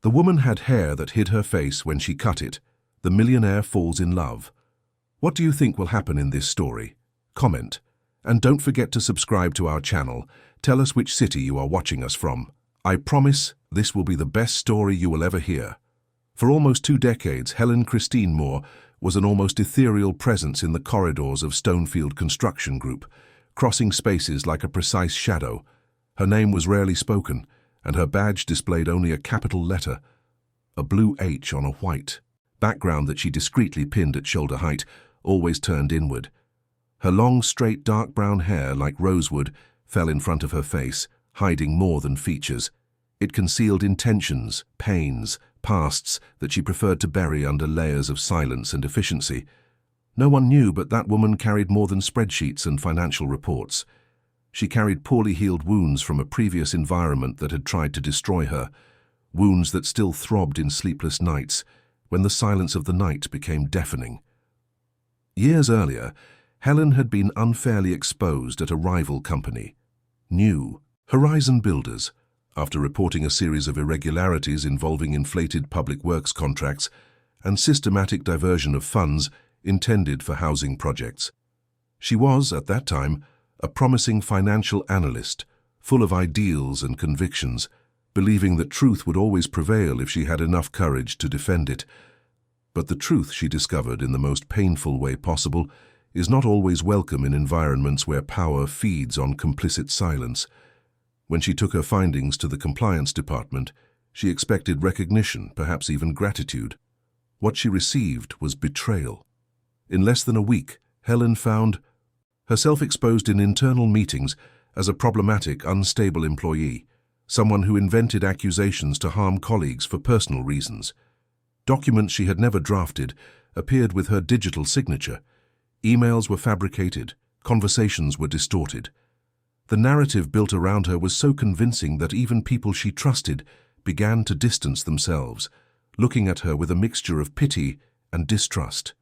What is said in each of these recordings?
The woman had hair that hid her face when she cut it. The millionaire falls in love. What do you think will happen in this story? Comment. And don't forget to subscribe to our channel. Tell us which city you are watching us from. I promise this will be the best story you will ever hear. For almost 2 decades, Helen Christine Moore was an almost ethereal presence in the corridors of Stonefield Construction Group, crossing spaces like a precise shadow. Her name was rarely spoken, and her badge displayed only a capital letter, a blue H on a white background that she discreetly pinned at shoulder height, always turned inward. Her long, straight, dark brown hair, like rosewood, fell in front of her face, hiding more than features. It concealed intentions, pains, pasts that she preferred to bury under layers of silence and efficiency. No one knew, but that woman carried more than spreadsheets and financial reports. She carried poorly healed wounds from a previous environment that had tried to destroy her, wounds that still throbbed in sleepless nights when the silence of the night became deafening. Years earlier, Helen had been unfairly exposed at a rival company, New Horizon Builders, after reporting a series of irregularities involving inflated public works contracts and systematic diversion of funds intended for housing projects. She was, at that time, a promising financial analyst, full of ideals and convictions, believing that truth would always prevail if she had enough courage to defend it. But the truth, she discovered in the most painful way possible, is not always welcome in environments where power feeds on complicit silence. When she took her findings to the compliance department, she expected recognition, perhaps even gratitude. What she received was betrayal. In less than a week, Helen found herself exposed in internal meetings as a problematic, unstable employee, someone who invented accusations to harm colleagues for personal reasons. Documents she had never drafted appeared with her digital signature. Emails were fabricated, conversations were distorted. The narrative built around her was so convincing that even people she trusted began to distance themselves, looking at her with a mixture of pity and distrust.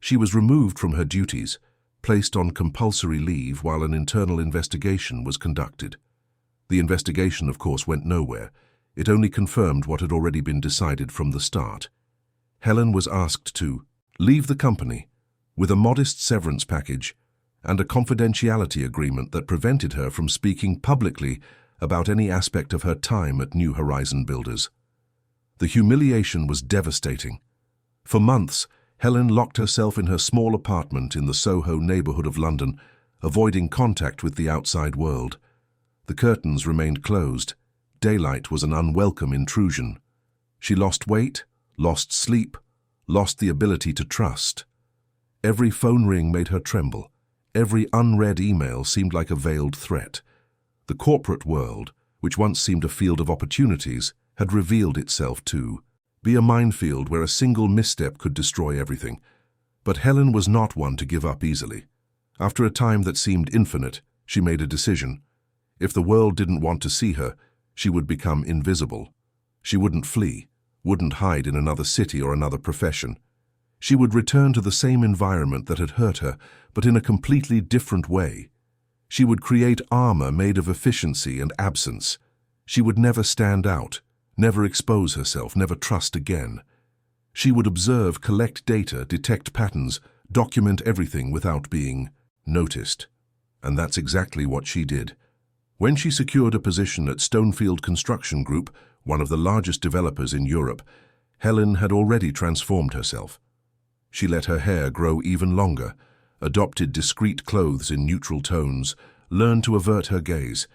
She was removed from her duties, placed on compulsory leave while an internal investigation was conducted. The investigation, of course, went nowhere. It only confirmed what had already been decided from the start. Helen was asked to leave the company with a modest severance package and a confidentiality agreement that prevented her from speaking publicly about any aspect of her time at New Horizon Builders. The humiliation was devastating. For months, Helen locked herself in her small apartment in the Soho neighborhood of London, avoiding contact with the outside world. The curtains remained closed. Daylight was an unwelcome intrusion. She lost weight, lost sleep, lost the ability to trust. Every phone ring made her tremble. Every unread email seemed like a veiled threat. The corporate world, which once seemed a field of opportunities, had revealed itself to be a minefield where a single misstep could destroy everything. But Helen was not one to give up easily. After a time that seemed infinite, she made a decision. If the world didn't want to see her, she would become invisible. She wouldn't flee, wouldn't hide in another city or another profession. She would return to the same environment that had hurt her, but in a completely different way. She would create armor made of efficiency and absence. She would never stand out, never expose herself, never trust again. She would observe, collect data, detect patterns, document everything without being noticed. And that's exactly what she did. When she secured a position at Stonefield Construction Group, one of the largest developers in Europe, Helen had already transformed herself. She let her hair grow even longer, adopted discreet clothes in neutral tones, learned to avert her gaze,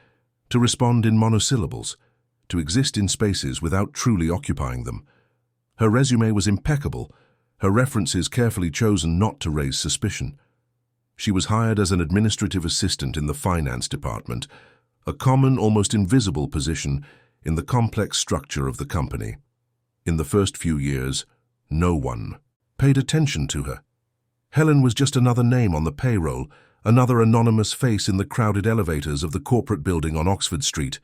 to respond in monosyllables, to exist in spaces without truly occupying them. Her resume was impeccable, her references carefully chosen not to raise suspicion. She was hired as an administrative assistant in the finance department, a common, almost invisible position in the complex structure of the company. In the first few years, no one paid attention to her. Helen was just another name on the payroll, another anonymous face in the crowded elevators of the corporate building on Oxford Street.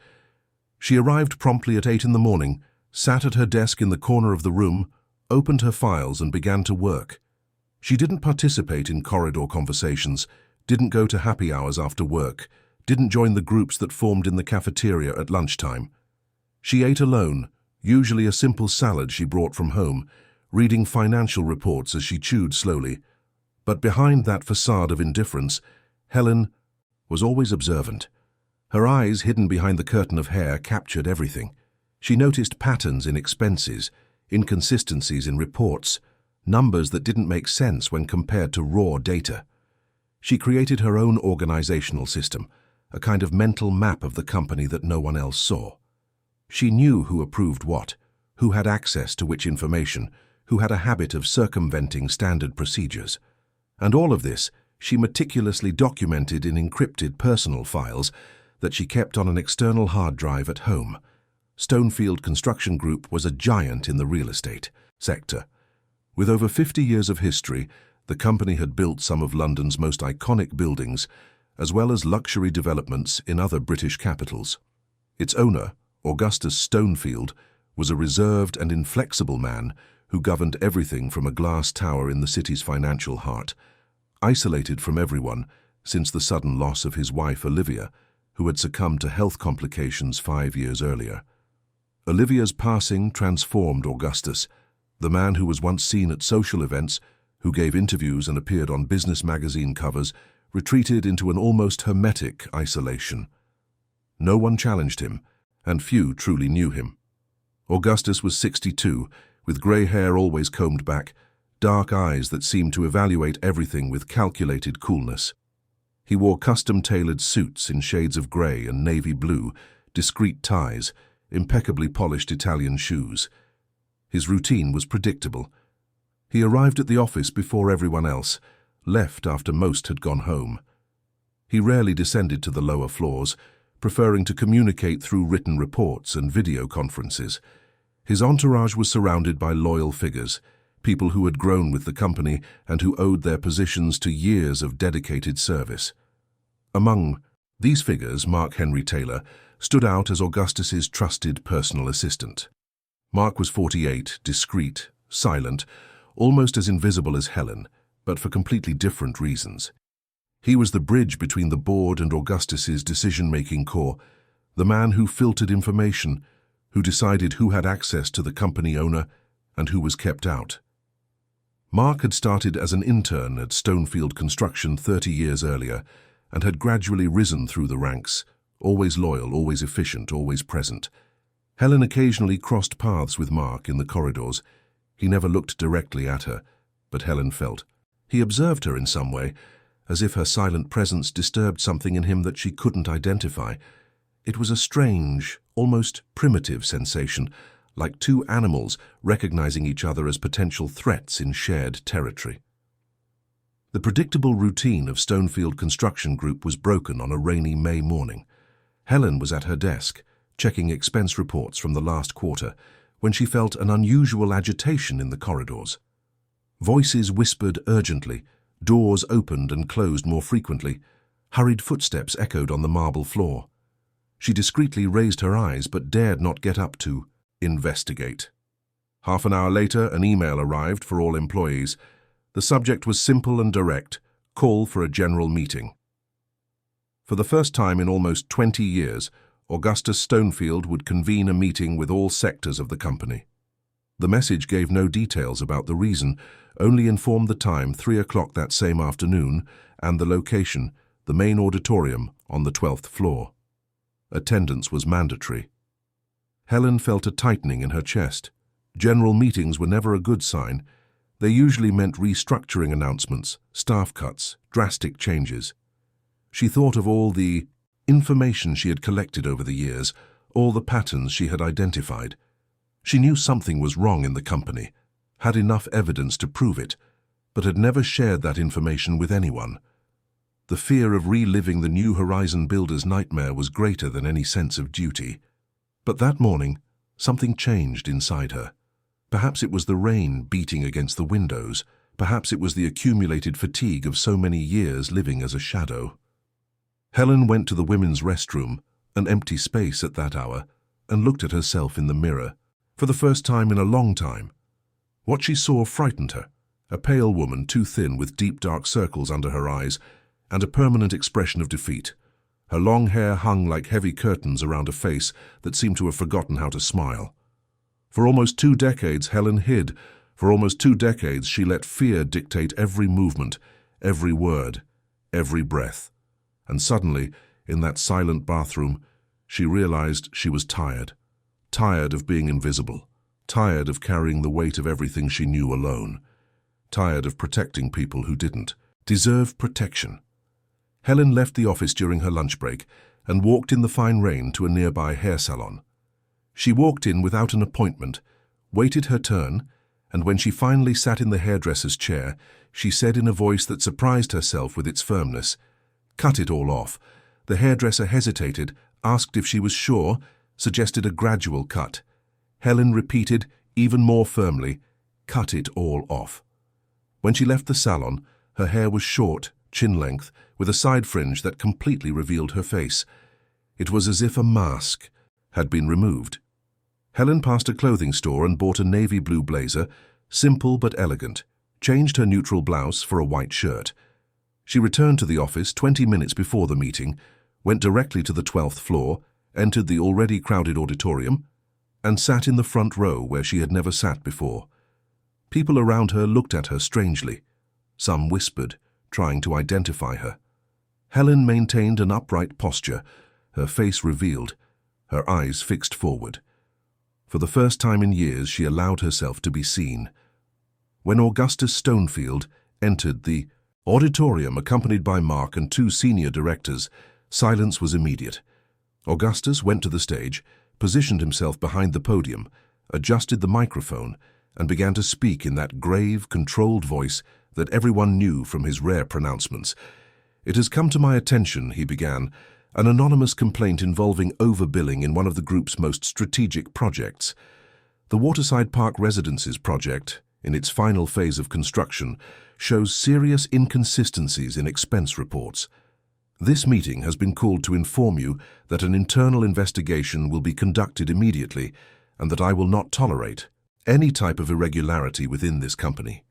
She arrived promptly at 8 in the morning, sat at her desk in the corner of the room, opened her files and began to work. She didn't participate in corridor conversations, didn't go to happy hours after work, didn't join the groups that formed in the cafeteria at lunchtime. She ate alone, usually a simple salad she brought from home, reading financial reports as she chewed slowly. But behind that facade of indifference, Helen was always observant. Her eyes, hidden behind the curtain of hair, captured everything. She noticed patterns in expenses, inconsistencies in reports, numbers that didn't make sense when compared to raw data. She created her own organizational system, a kind of mental map of the company that no one else saw. She knew who approved what, who had access to which information, who had a habit of circumventing standard procedures. And all of this she meticulously documented in encrypted personal files that she kept on an external hard drive at home. Stonefield Construction Group was a giant in the real estate sector. With over 50 years of history, the company had built some of London's most iconic buildings, as well as luxury developments in other British capitals. Its owner, Augustus Stonefield, was a reserved and inflexible man who governed everything from a glass tower in the city's financial heart, isolated from everyone since the sudden loss of his wife Olivia, who had succumbed to health complications 5 years earlier. Olivia's passing transformed Augustus, the man who was once seen at social events, who gave interviews and appeared on business magazine covers, retreated into an almost hermetic isolation. No one challenged him, and few truly knew him. Augustus was 62, with grey hair always combed back, dark eyes that seemed to evaluate everything with calculated coolness. He wore custom-tailored suits in shades of grey and navy blue, discreet ties, impeccably polished Italian shoes. His routine was predictable. He arrived at the office before everyone else, left after most had gone home. He rarely descended to the lower floors, preferring to communicate through written reports and video conferences. His entourage was surrounded by loyal figures, people who had grown with the company and who owed their positions to years of dedicated service. Among these figures, Mark Henry Taylor stood out as Augustus's trusted personal assistant. Mark was 48, discreet, silent, almost as invisible as Helen, but for completely different reasons. He was the bridge between the board and Augustus's decision-making core, the man who filtered information, who decided who had access to the company owner and who was kept out. Mark had started as an intern at Stonefield Construction 30 years earlier and had gradually risen through the ranks, always loyal, always efficient, always present. Helen occasionally crossed paths with Mark in the corridors. He never looked directly at her, but Helen felt. He observed her in some way, as if her silent presence disturbed something in him that she couldn't identify. It was a strange, almost primitive sensation, like two animals recognizing each other as potential threats in shared territory. The predictable routine of Stonefield Construction Group was broken on a rainy May morning. Helen was at her desk, checking expense reports from the last quarter, when she felt an unusual agitation in the corridors. Voices whispered urgently, doors opened and closed more frequently, hurried footsteps echoed on the marble floor. She discreetly raised her eyes but dared not get up to investigate. Half an hour later, an email arrived for all employees. The subject was simple and direct: call for a general meeting. For the first time in almost 20 years, Augustus Stonefield would convene a meeting with all sectors of the company. The message gave no details about the reason, only informed the time, 3 o'clock that same afternoon, and the location, the main auditorium on the 12th floor. Attendance was mandatory. Helen felt a tightening in her chest. General meetings were never a good sign. They usually meant restructuring announcements, staff cuts, drastic changes. She thought of all the information she had collected over the years, all the patterns she had identified. She knew something was wrong in the company, had enough evidence to prove it, but had never shared that information with anyone. The fear of reliving the New Horizon builder's nightmare was greater than any sense of duty. But that morning, something changed inside her. Perhaps it was the rain beating against the windows. Perhaps it was the accumulated fatigue of so many years living as a shadow. Helen went to the women's restroom, an empty space at that hour, and looked at herself in the mirror, for the first time in a long time. What she saw frightened her, a pale woman too thin with deep dark circles under her eyes and a permanent expression of defeat. Her long hair hung like heavy curtains around a face that seemed to have forgotten how to smile. For almost 2 decades, Helen hid. For almost 2 decades, she let fear dictate every movement, every word, every breath. And suddenly, in that silent bathroom, she realized she was tired. Tired of being invisible. Tired of carrying the weight of everything she knew alone. Tired of protecting people who didn't deserve protection. Helen left the office during her lunch break and walked in the fine rain to a nearby hair salon. She walked in without an appointment, waited her turn, and when she finally sat in the hairdresser's chair, she said in a voice that surprised herself with its firmness, "Cut it all off." The hairdresser hesitated, asked if she was sure, suggested a gradual cut. Helen repeated, even more firmly, "Cut it all off." When she left the salon, her hair was short, chin-length, with a side fringe that completely revealed her face. It was as if a mask had been removed. Helen passed a clothing store and bought a navy blue blazer, simple but elegant, changed her neutral blouse for a white shirt. She returned to the office 20 minutes before the meeting, went directly to the 12th floor, entered the already crowded auditorium, and sat in the front row where she had never sat before. People around her looked at her strangely. Some whispered, trying to identify her. Helen maintained an upright posture, her face revealed, her eyes fixed forward. For the first time in years, she allowed herself to be seen. When Augustus Stonefield entered the auditorium accompanied by Mark and 2 senior directors, silence was immediate. Augustus went to the stage, positioned himself behind the podium, adjusted the microphone, and began to speak in that grave, controlled voice that everyone knew from his rare pronouncements. "It has come to my attention," he began, "an anonymous complaint involving overbilling in one of the group's most strategic projects. The Waterside Park Residences project, in its final phase of construction, shows serious inconsistencies in expense reports. This meeting has been called to inform you that an internal investigation will be conducted immediately and that I will not tolerate any type of irregularity within this company.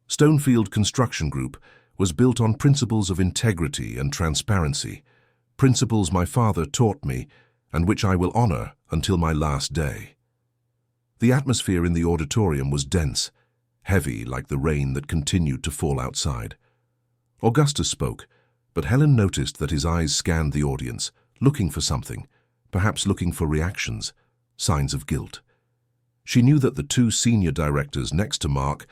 Stonefield Construction Group was built on principles of integrity and transparency, principles my father taught me and which I will honor until my last day." The atmosphere in the auditorium was dense, heavy like the rain that continued to fall outside. Augustus spoke, but Helen noticed that his eyes scanned the audience, looking for something, perhaps looking for reactions, signs of guilt. She knew that the 2 senior directors next to Mark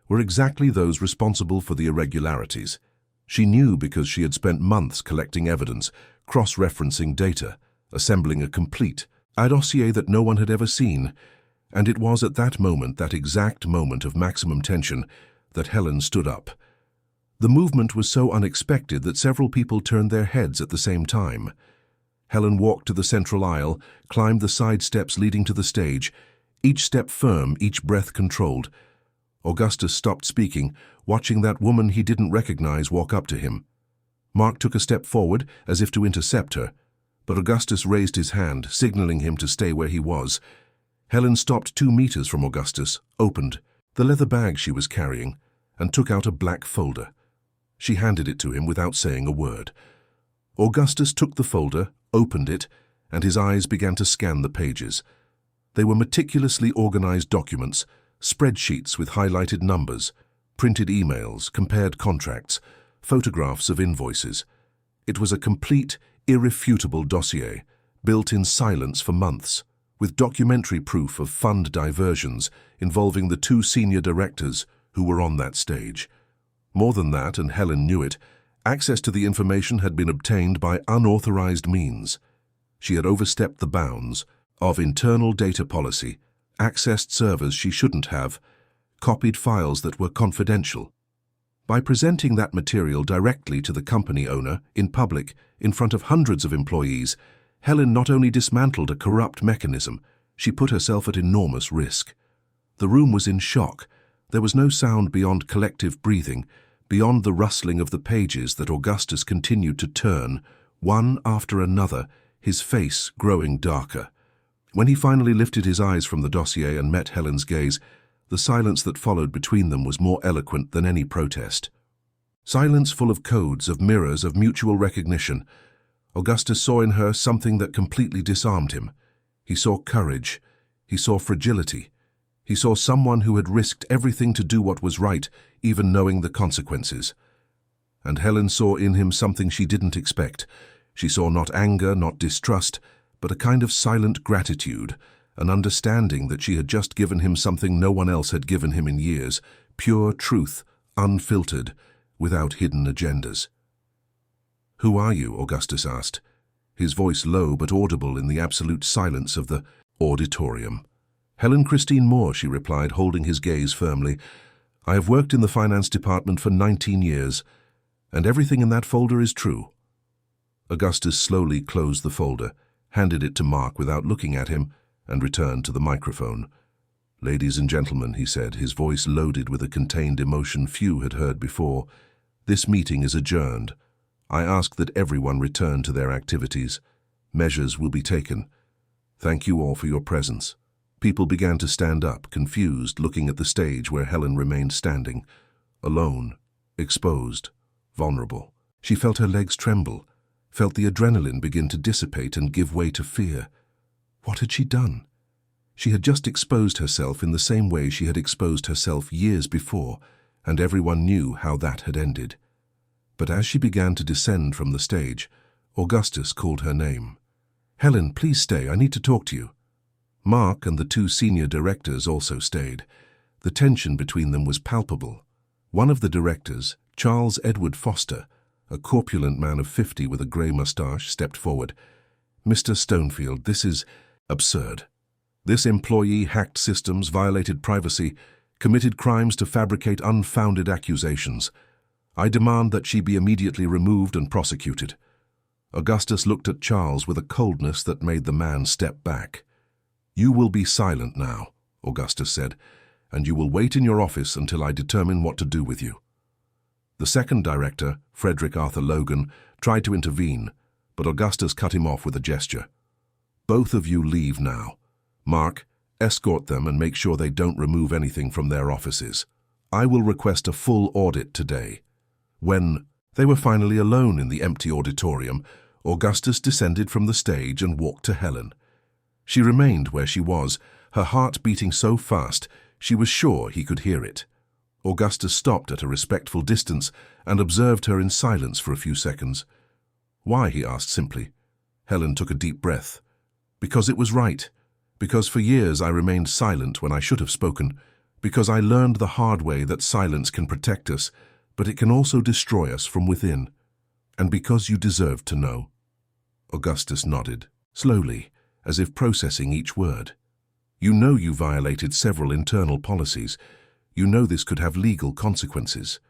were exactly those responsible for the irregularities. She knew because she had spent months collecting evidence, cross-referencing data, assembling a complete dossier that no one had ever seen, and it was at that moment, that exact moment of maximum tension, that Helen stood up. The movement was so unexpected that several people turned their heads at the same time. Helen walked to the central aisle, climbed the side steps leading to the stage, each step firm, each breath controlled. Augustus stopped speaking, watching that woman he didn't recognize walk up to him. Mark took a step forward, as if to intercept her, but Augustus raised his hand, signaling him to stay where he was. Helen stopped 2 meters from Augustus, opened the leather bag she was carrying, and took out a black folder. She handed it to him without saying a word. Augustus took the folder, opened it, and his eyes began to scan the pages. They were meticulously organized documents, spreadsheets with highlighted numbers, printed emails, compared contracts, photographs of invoices. It was a complete, irrefutable dossier, built in silence for months, with documentary proof of fund diversions involving the 2 senior directors who were on that stage. More than that, and Helen knew it, access to the information had been obtained by unauthorized means. She had overstepped the bounds of internal data policy, accessed servers she shouldn't have, copied files that were confidential. By presenting that material directly to the company owner, in public, in front of hundreds of employees, Helen not only dismantled a corrupt mechanism, she put herself at enormous risk. The room was in shock. There was no sound beyond collective breathing, beyond the rustling of the pages that Augustus continued to turn, one after another, his face growing darker. When he finally lifted his eyes from the dossier and met Helen's gaze, the silence that followed between them was more eloquent than any protest. Silence full of codes, of mirrors, of mutual recognition. Augustus saw in her something that completely disarmed him. He saw courage. He saw fragility. He saw someone who had risked everything to do what was right, even knowing the consequences. And Helen saw in him something she didn't expect. She saw not anger, not distrust, but a kind of silent gratitude, an understanding that she had just given him something no one else had given him in years, pure truth, unfiltered, without hidden agendas. "Who are you?" Augustus asked, his voice low but audible in the absolute silence of the auditorium. "Helen Christine Moore," she replied, holding his gaze firmly. "I have worked in the finance department for 19 years, and everything in that folder is true." Augustus slowly closed the folder, handed it to Mark without looking at him, and returned to the microphone. "Ladies and gentlemen," he said, his voice loaded with a contained emotion few had heard before, "this meeting is adjourned. I ask that everyone return to their activities. Measures will be taken. Thank you all for your presence." People began to stand up, confused, looking at the stage where Helen remained standing, alone, exposed, vulnerable. She felt her legs tremble, felt the adrenaline begin to dissipate and give way to fear. What had she done? She had just exposed herself in the same way she had exposed herself years before, and everyone knew how that had ended. But as she began to descend from the stage, Augustus called her name. "Helen, please stay. I need to talk to you." Mark and the two senior directors also stayed. The tension between them was palpable. One of the directors, Charles Edward Foster, a corpulent man of 50 with a grey moustache, stepped forward. "Mr. Stonefield, this is absurd. This employee hacked systems, violated privacy, committed crimes to fabricate unfounded accusations. I demand that she be immediately removed and prosecuted." Augustus looked at Charles with a coldness that made the man step back. "You will be silent now," Augustus said, "and you will wait in your office until I determine what to do with you." The second director, Frederick Arthur Logan, tried to intervene, but Augustus cut him off with a gesture. "Both of you leave now. Mark, escort them and make sure they don't remove anything from their offices. I will request a full audit today." When they were finally alone in the empty auditorium, Augustus descended from the stage and walked to Helen. She remained where she was, her heart beating so fast she was sure he could hear it. Augustus stopped at a respectful distance and observed her in silence for a few seconds. "Why?" he asked simply. Helen took a deep breath. "Because it was right. Because for years I remained silent when I should have spoken. Because I learned the hard way that silence can protect us, but it can also destroy us from within. And because you deserved to know." Augustus nodded, slowly, as if processing each word. "You know you violated several internal policies. You know this could have legal consequences."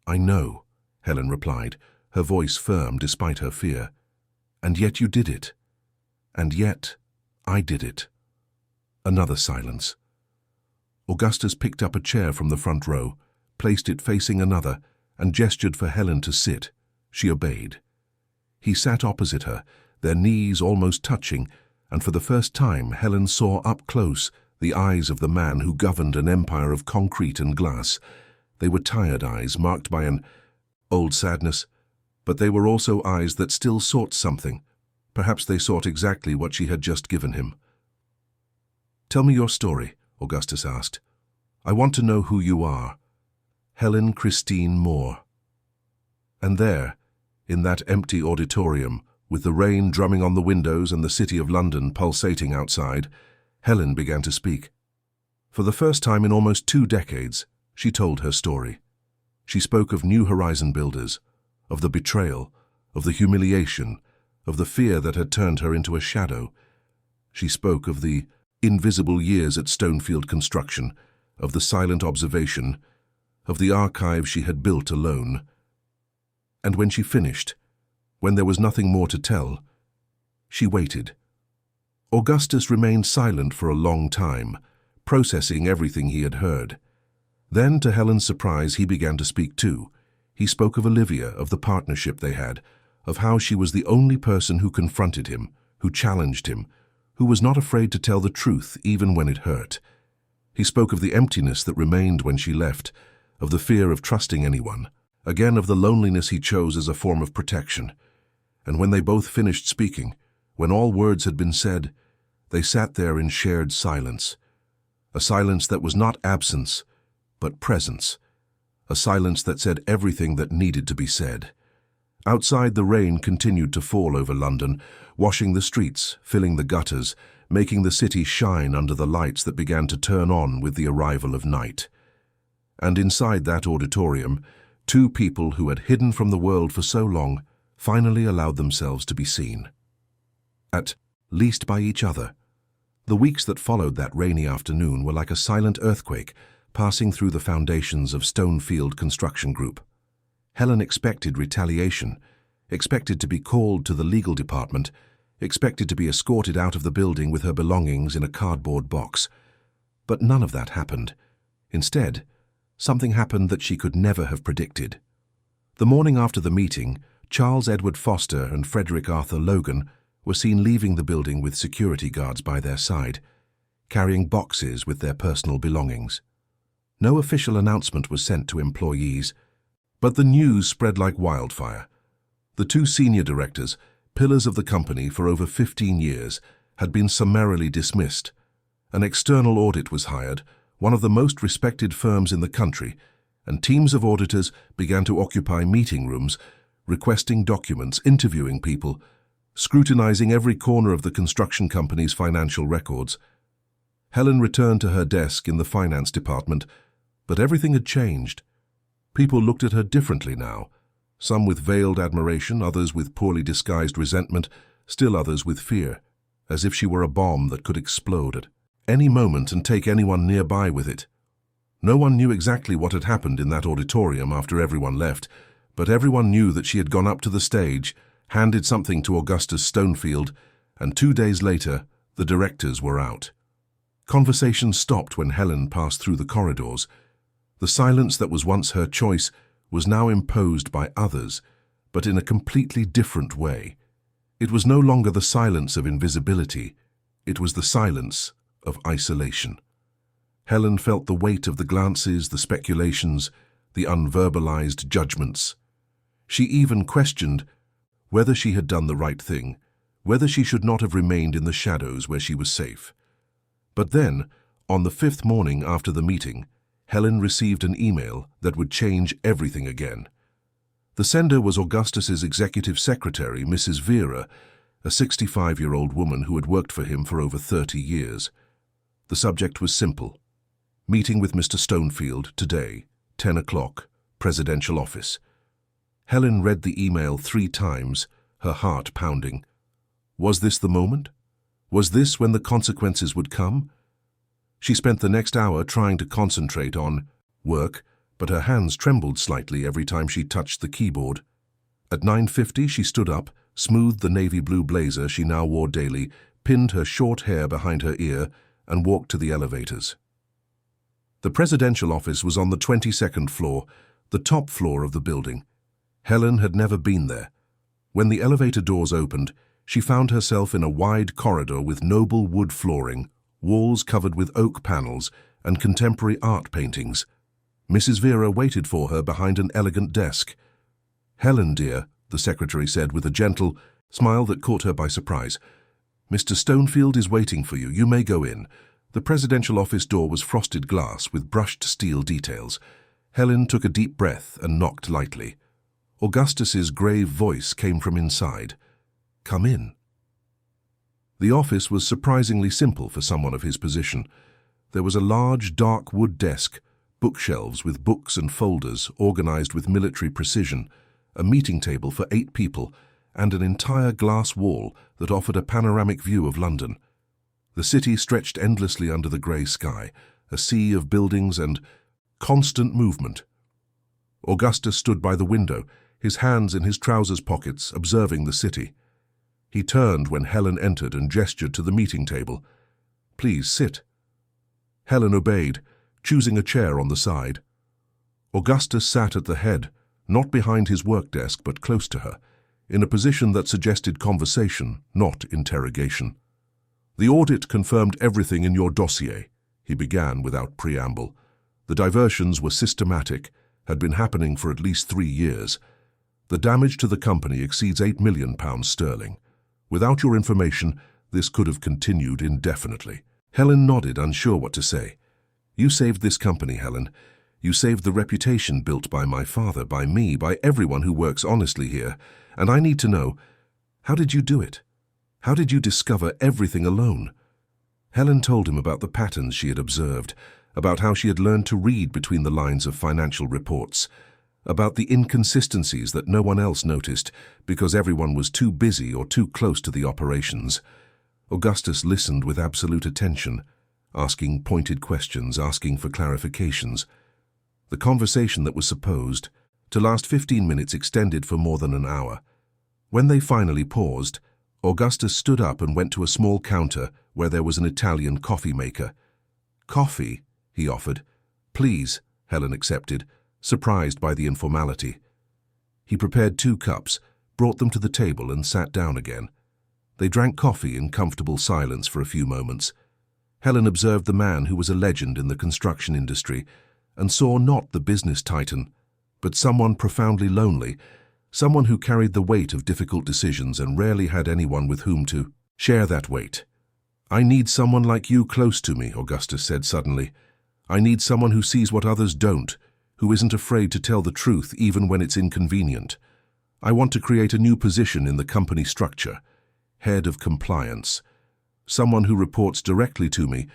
"I know," Helen replied, her voice firm despite her fear. "And yet you did it. And yet I did it." Another silence. Augustus picked up a chair from the front row, placed it facing another, and gestured for Helen to sit. She obeyed. He sat opposite her, their knees almost touching, and for the first time Helen saw up close the eyes of the man who governed an empire of concrete and glass. They were tired eyes, marked by an old sadness, but they were also eyes that still sought something. Perhaps they sought exactly what she had just given him. "Tell me your story," Augustus asked. "I want to know who you are." Helen Christine Moore. And there, in that empty auditorium, with the rain drumming on the windows and the city of London pulsating outside, Helen began to speak. For the first time in almost 2 decades, she told her story. She spoke of New Horizon builders, of the betrayal, of the humiliation, of the fear that had turned her into a shadow. She spoke of the invisible years at Stonefield Construction, of the silent observation, of the archive she had built alone. And when she finished, when there was nothing more to tell, she waited. Augustus remained silent for a long time, processing everything he had heard. Then, to Helen's surprise, he began to speak too. He spoke of Olivia, of the partnership they had, of how she was the only person who confronted him, who challenged him, who was not afraid to tell the truth even when it hurt. He spoke of the emptiness that remained when she left, of the fear of trusting anyone, again of the loneliness he chose as a form of protection. And when they both finished speaking, when all words had been said, They sat there in shared silence, a silence that was not absence, but presence, a silence that said everything that needed to be said. Outside, the rain continued to fall over London, washing the streets, filling the gutters, making the city shine under the lights that began to turn on with the arrival of night. And inside that auditorium, two people who had hidden from the world for so long finally allowed themselves to be seen. At least by each other. The weeks that followed that rainy afternoon were like a silent earthquake passing through the foundations of Stonefield Construction Group. Helen expected retaliation, expected to be called to the legal department, expected to be escorted out of the building with her belongings in a cardboard box. But none of that happened. Instead, something happened that she could never have predicted. The morning after the meeting, Charles Edward Foster and Frederick Arthur Logan were seen leaving the building with security guards by their side, carrying boxes with their personal belongings. No official announcement was sent to employees, but the news spread like wildfire. The two senior directors, pillars of the company for over 15 years, had been summarily dismissed. An external audit was hired, one of the most respected firms in the country, and teams of auditors began to occupy meeting rooms, requesting documents, interviewing people, scrutinizing every corner of the construction company's financial records. Helen returned to her desk in the finance department, but everything had changed. People looked at her differently now, some with veiled admiration, others with poorly disguised resentment, still others with fear, as if she were a bomb that could explode at any moment and take anyone nearby with it. No one knew exactly what had happened in that auditorium after everyone left, but everyone knew that she had gone up to the stage, handed something to Augustus Stonefield, and 2 days later, the directors were out. Conversation stopped when Helen passed through the corridors. The silence that was once her choice was now imposed by others, but in a completely different way. It was no longer the silence of invisibility, it was the silence of isolation. Helen felt the weight of the glances, the speculations, the unverbalized judgments. She even questioned whether she had done the right thing, whether she should not have remained in the shadows where she was safe. But then, on the 5th morning after the meeting, Helen received an email that would change everything again. The sender was Augustus's executive secretary, Mrs. Vera, a 65-year-old woman who had worked for him for over 30 years. The subject was simple. Meeting with Mr. Stonefield today, 10 o'clock, Presidential Office. Helen read the email 3 times, her heart pounding. Was this the moment? Was this when the consequences would come? She spent the next hour trying to concentrate on work, but her hands trembled slightly every time she touched the keyboard. At 9:50 she stood up, smoothed the navy blue blazer she now wore daily, pinned her short hair behind her ear, and walked to the elevators. The presidential office was on the 22nd floor, the top floor of the building. Helen had never been there. When the elevator doors opened, she found herself in a wide corridor with noble wood flooring, walls covered with oak panels, and contemporary art paintings. Mrs. Vera waited for her behind an elegant desk. "Helen, dear," the secretary said with a gentle smile that caught her by surprise. "Mr. Stonefield is waiting for you. You may go in." The presidential office door was frosted glass with brushed steel details. Helen took a deep breath and knocked lightly. Augustus's grave voice came from inside. "Come in." The office was surprisingly simple for someone of his position. There was a large, dark wood desk, bookshelves with books and folders organized with military precision, a meeting table for 8 people, and an entire glass wall that offered a panoramic view of London. The city stretched endlessly under the grey sky, a sea of buildings and constant movement. Augustus stood by the window, his hands in his trousers pockets, observing the city. He turned when Helen entered and gestured to the meeting table. "Please sit." Helen obeyed, choosing a chair on the side. Augustus sat at the head, not behind his work desk but close to her, in a position that suggested conversation, not interrogation. "The audit confirmed everything in your dossier," he began without preamble. "The diversions were systematic, had been happening for at least 3 years. The damage to the company exceeds £8 million. Without your information, This could have continued indefinitely. Helen nodded, unsure what to say. You saved this company, Helen. You saved the reputation built by my father, by me, by everyone who works honestly here. And I need to know, how did you do it? How did you discover everything alone? Helen told him about the patterns she had observed, about how she had learned to read between the lines of financial reports, about the inconsistencies that no one else noticed because everyone was too busy or too close to the operations. Augustus listened with absolute attention, asking pointed questions, asking for clarifications. The conversation that was supposed to last 15 minutes extended for more than an hour. When they finally paused, Augustus stood up and went to a small counter where there was an Italian coffee maker. "Coffee?" he offered. "Please," Helen accepted, surprised by the informality. He prepared 2 cups, brought them to the table and sat down again. They drank coffee in comfortable silence for a few moments. Helen observed the man who was a legend in the construction industry and saw not the business titan, but someone profoundly lonely, someone who carried the weight of difficult decisions and rarely had anyone with whom to share that weight. "I need someone like you close to me," Augustus said suddenly. "I need someone who sees what others don't, who isn't afraid to tell the truth even when it's inconvenient. I want to create a new position in the company structure, head of compliance. Someone who reports directly to me,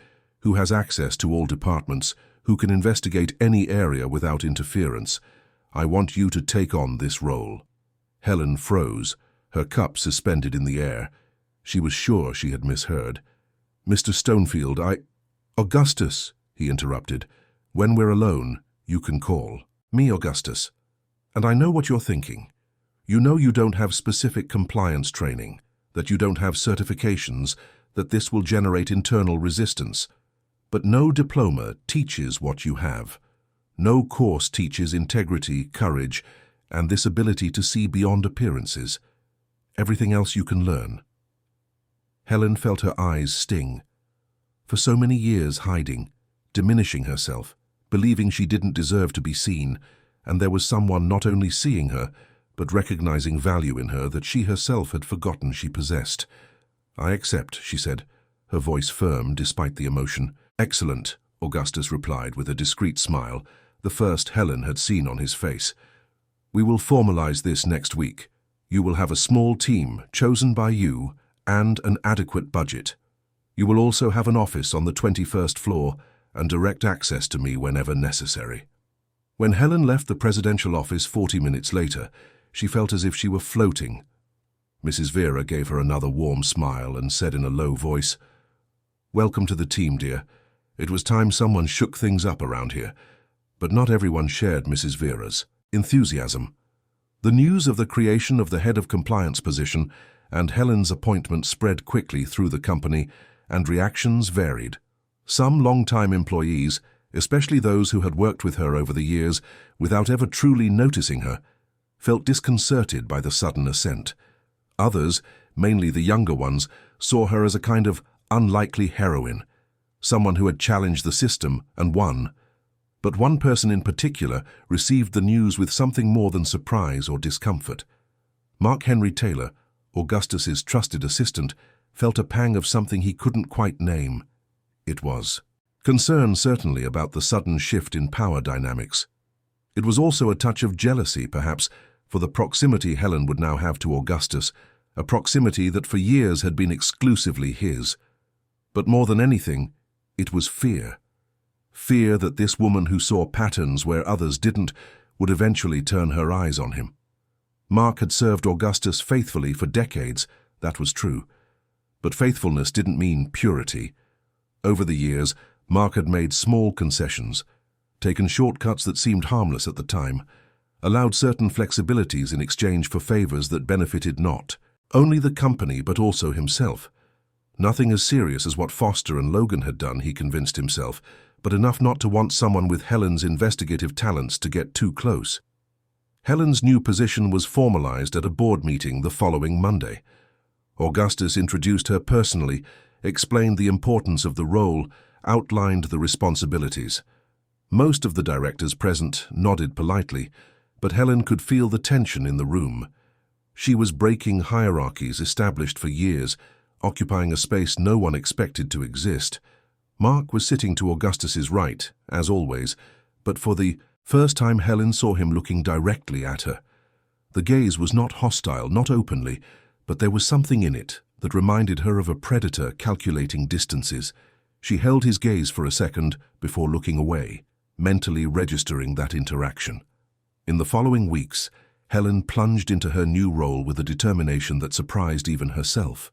who has access to all departments, who can investigate any area without interference. I want you to take on this role." Helen froze, her cup suspended in the air. She was sure she had misheard. "Mr. Stonefield, Augustus," he interrupted. "When we're alone, you can call me Augustus. And I know what you're thinking. You know you don't have specific compliance training, that you don't have certifications, that this will generate internal resistance. But no diploma teaches what you have. No course teaches integrity, courage, and this ability to see beyond appearances. Everything else you can learn." Helen felt her eyes sting. For so many years hiding, diminishing herself, believing she didn't deserve to be seen, and there was someone not only seeing her, but recognizing value in her that she herself had forgotten she possessed. "I accept," she said, her voice firm despite the emotion. "Excellent," Augustus replied with a discreet smile, the first Helen had seen on his face. "We will formalize this next week. You will have a small team chosen by you and an adequate budget. You will also have an office on the 21st floor and direct access to me whenever necessary." When Helen left the presidential office 40 minutes later, she felt as if she were floating. Mrs. Vera gave her another warm smile and said in a low voice, "Welcome to the team, dear. It was time someone shook things up around here." But not everyone shared Mrs. Vera's enthusiasm. The news of the creation of the head of compliance position and Helen's appointment spread quickly through the company, and reactions varied. Some long-time employees, especially those who had worked with her over the years without ever truly noticing her, felt disconcerted by the sudden ascent. Others, mainly the younger ones, saw her as a kind of unlikely heroine, someone who had challenged the system and won. But one person in particular received the news with something more than surprise or discomfort. Mark Henry Taylor, Augustus's trusted assistant, felt a pang of something he couldn't quite name. It was concern, certainly, about the sudden shift in power dynamics. It was also a touch of jealousy, perhaps, for the proximity Helen would now have to Augustus, a proximity that for years had been exclusively his. But more than anything, it was fear. Fear that this woman who saw patterns where others didn't would eventually turn her eyes on him. Mark had served Augustus faithfully for decades, that was true. But faithfulness didn't mean purity. Over the years, Mark had made small concessions, taken shortcuts that seemed harmless at the time, allowed certain flexibilities in exchange for favors that benefited not only the company but also himself. Nothing as serious as what Foster and Logan had done, he convinced himself, but enough not to want someone with Helen's investigative talents to get too close. Helen's new position was formalized at a board meeting the following Monday. Augustus introduced her personally, explained the importance of the role, outlined the responsibilities. Most of the directors present nodded politely, but Helen could feel the tension in the room. She was breaking hierarchies established for years, occupying a space no one expected to exist. Mark was sitting to Augustus's right, as always, but for the first time Helen saw him looking directly at her. The gaze was not hostile, not openly, but there was something in it that reminded her of a predator calculating distances. She held his gaze for a second before looking away, mentally registering that interaction. In the following weeks, Helen plunged into her new role with a determination that surprised even herself.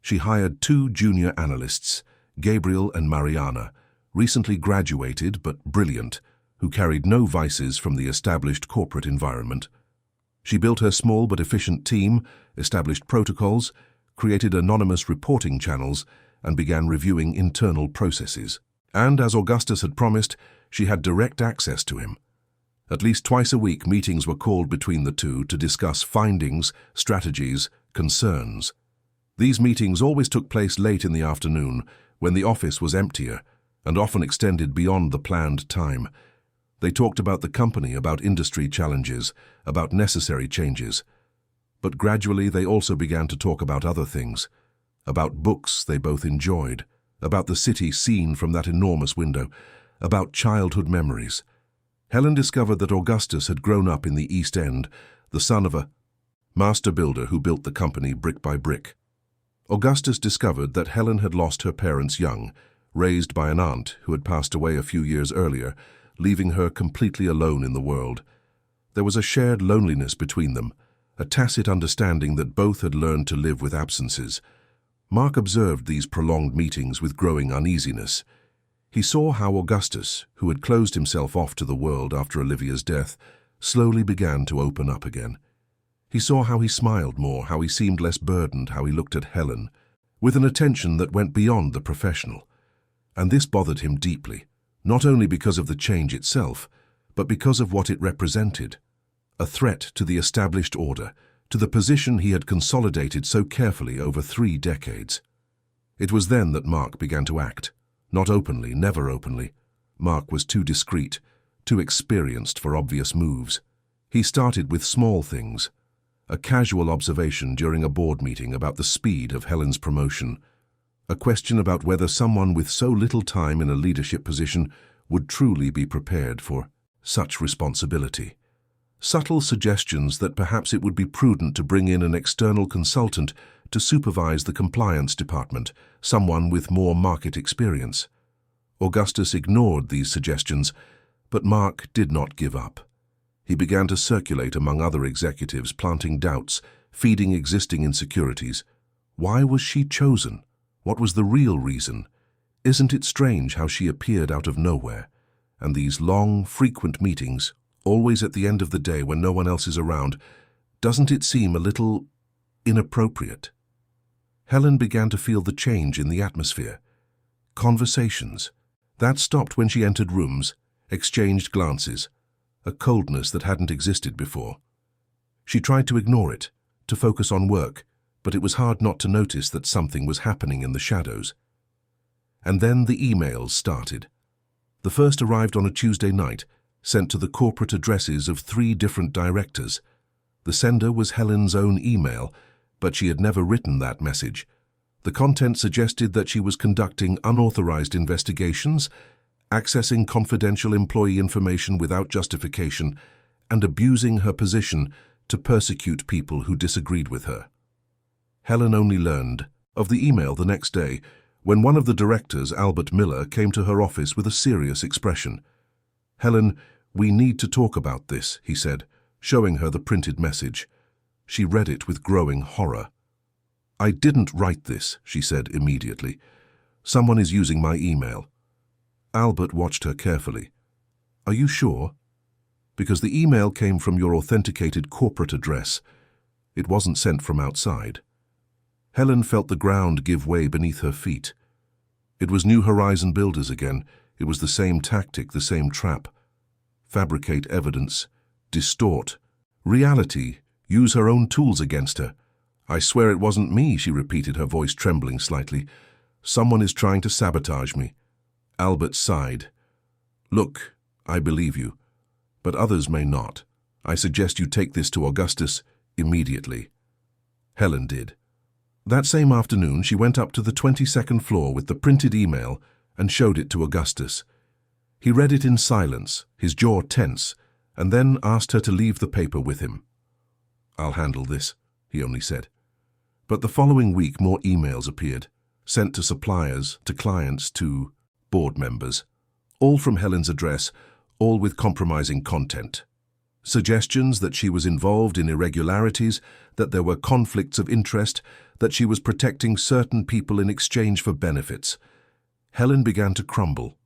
She hired 2 junior analysts, Gabriel and Mariana, recently graduated but brilliant, who carried no vices from the established corporate environment. She built her small but efficient team, established protocols, created anonymous reporting channels, and began reviewing internal processes. And as Augustus had promised, she had direct access to him. At least twice a week, meetings were called between the two to discuss findings, strategies, concerns. These meetings always took place late in the afternoon, when the office was emptier, and often extended beyond the planned time. They talked about the company, about industry challenges, about necessary changes. But gradually they also began to talk about other things, about books they both enjoyed, about the city seen from that enormous window, about childhood memories. Helen discovered that Augustus had grown up in the East End, the son of a master builder who built the company brick by brick. Augustus discovered that Helen had lost her parents young, raised by an aunt who had passed away a few years earlier, leaving her completely alone in the world. There was a shared loneliness between them, a tacit understanding that both had learned to live with absences. Mark observed these prolonged meetings with growing uneasiness. He saw how Augustus, who had closed himself off to the world after Olivia's death, slowly began to open up again. He saw how he smiled more, how he seemed less burdened, how he looked at Helen, with an attention that went beyond the professional. And this bothered him deeply, not only because of the change itself, but because of what it represented. A threat to the established order, to the position he had consolidated so carefully over 3 decades. It was then that Mark began to act. Not openly, never openly. Mark was too discreet, too experienced for obvious moves. He started with small things. A casual observation during a board meeting about the speed of Helen's promotion. A question about whether someone with so little time in a leadership position would truly be prepared for such responsibility. Subtle suggestions that perhaps it would be prudent to bring in an external consultant to supervise the compliance department, someone with more market experience. Augustus ignored these suggestions, but Mark did not give up. He began to circulate among other executives, planting doubts, feeding existing insecurities. Why was she chosen? What was the real reason? Isn't it strange how she appeared out of nowhere? And these long, frequent meetings, always at the end of the day when no one else is around, doesn't it seem a little inappropriate? Helen began to feel the change in the atmosphere. Conversations. That stopped when she entered rooms, exchanged glances, a coldness that hadn't existed before. She tried to ignore it, to focus on work, but it was hard not to notice that something was happening in the shadows. And then the emails started. The first arrived on a Tuesday night, sent to the corporate addresses of 3 different directors. The sender was Helen's own email, but she had never written that message. The content suggested that she was conducting unauthorized investigations, accessing confidential employee information without justification, and abusing her position to persecute people who disagreed with her. Helen only learned of the email the next day, when one of the directors, Albert Miller, came to her office with a serious expression. "Helen, we need to talk about this," he said, showing her the printed message. She read it with growing horror. "I didn't write this," she said immediately. "Someone is using my email." Albert watched her carefully. "Are you sure? Because the email came from your authenticated corporate address. It wasn't sent from outside." Helen felt the ground give way beneath her feet. It was New Horizon Builders again. It was the same tactic, the same trap. Fabricate evidence, distort reality, use her own tools against her. "I swear it wasn't me," she repeated, her voice trembling slightly. "Someone is trying to sabotage me." Albert sighed. "Look, I believe you, but others may not. I suggest you take this to Augustus immediately." Helen did. That same afternoon, she went up to the 22nd floor with the printed email and showed it to Augustus. He read it in silence, his jaw tense, and then asked her to leave the paper with him. "I'll handle this," he only said. But the following week more emails appeared, sent to suppliers, to clients, to board members, all from Helen's address, all with compromising content. Suggestions that she was involved in irregularities, that there were conflicts of interest, that she was protecting certain people in exchange for benefits. Helen began to crumble.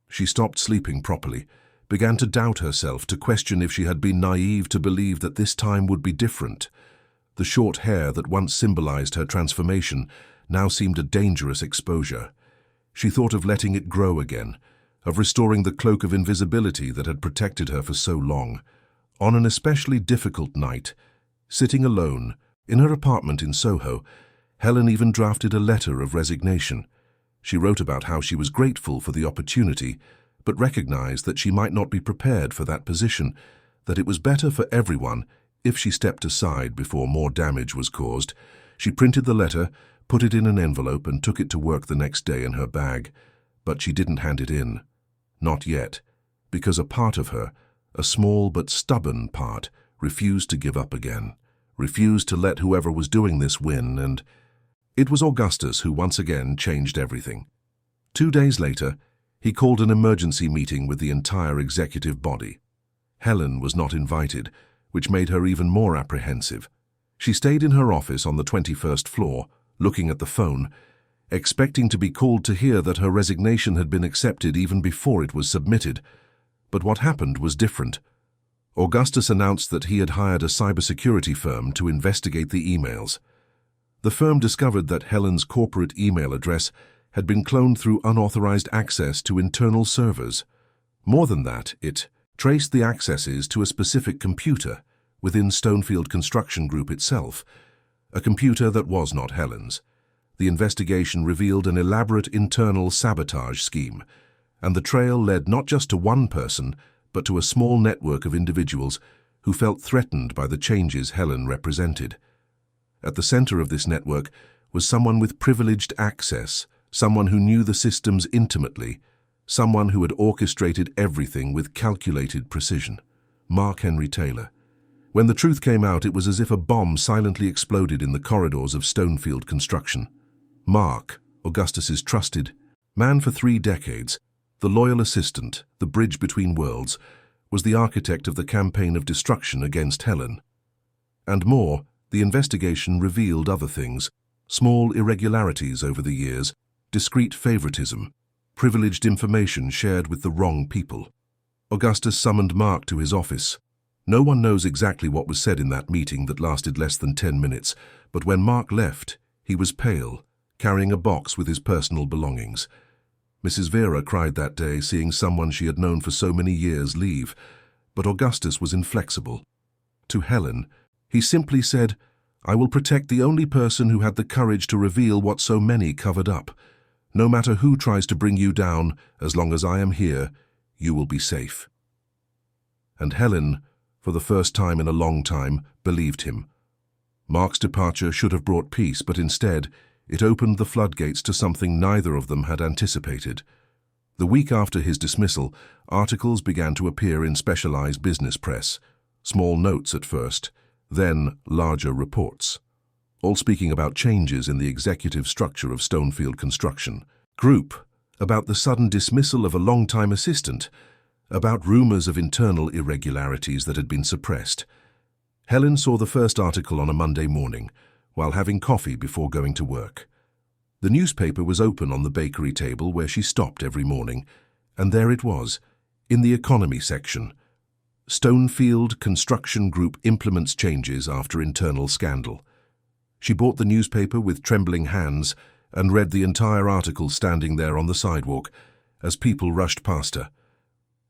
She stopped sleeping properly, began to doubt herself, to question if she had been naive to believe that this time would be different. The short hair that once symbolized her transformation now seemed a dangerous exposure. She thought of letting it grow again, of restoring the cloak of invisibility that had protected her for so long. On an especially difficult night, sitting alone in her apartment in Soho, Helen even drafted a letter of resignation. She wrote about how she was grateful for the opportunity, but recognized that she might not be prepared for that position, that it was better for everyone if she stepped aside before more damage was caused. She printed the letter, put it in an envelope, and took it to work the next day in her bag. But she didn't hand it in. Not yet, because a part of her, a small but stubborn part, refused to give up again, refused to let whoever was doing this win, and it was Augustus who once again changed everything. 2 days later, he called an emergency meeting with the entire executive body. Helen was not invited, which made her even more apprehensive. She stayed in her office on the 21st floor, looking at the phone, expecting to be called to hear that her resignation had been accepted even before it was submitted. But what happened was different. Augustus announced that he had hired a cybersecurity firm to investigate the emails. The firm discovered that Helen's corporate email address had been cloned through unauthorized access to internal servers. More than that, it traced the accesses to a specific computer within Stonefield Construction Group itself, a computer that was not Helen's. The investigation revealed an elaborate internal sabotage scheme, and the trail led not just to one person, but to a small network of individuals who felt threatened by the changes Helen represented. At the center of this network was someone with privileged access, someone who knew the systems intimately, someone who had orchestrated everything with calculated precision. Mark Henry Taylor. When the truth came out, it was as if a bomb silently exploded in the corridors of Stonefield Construction. Mark, Augustus's trusted man for 3 decades, the loyal assistant, the bridge between worlds, was the architect of the campaign of destruction against Helen. And more, the investigation revealed other things: small irregularities over the years, discreet favoritism, privileged information shared with the wrong people. Augustus summoned Mark to his office. No one knows exactly what was said in that meeting that lasted less than 10 minutes, but when Mark left, he was pale, carrying a box with his personal belongings. Mrs. Vera cried that day, seeing someone she had known for so many years leave, but Augustus was inflexible. To Helen, he simply said, "I will protect the only person who had the courage to reveal what so many covered up. No matter who tries to bring you down, as long as I am here, you will be safe." And Helen, for the first time in a long time, believed him. Mark's departure should have brought peace, but instead, it opened the floodgates to something neither of them had anticipated. The week after his dismissal, articles began to appear in specialized business press, small notes at first, then larger reports, all speaking about changes in the executive structure of Stonefield Construction Group, about the sudden dismissal of a long-time assistant, about rumors of internal irregularities that had been suppressed. Helen saw the first article on a Monday morning, while having coffee before going to work. The newspaper was open on the bakery table where she stopped every morning, and there it was, in the economy section. Stonefield Construction Group implements changes after internal scandal. She bought the newspaper with trembling hands and read the entire article standing there on the sidewalk as people rushed past her.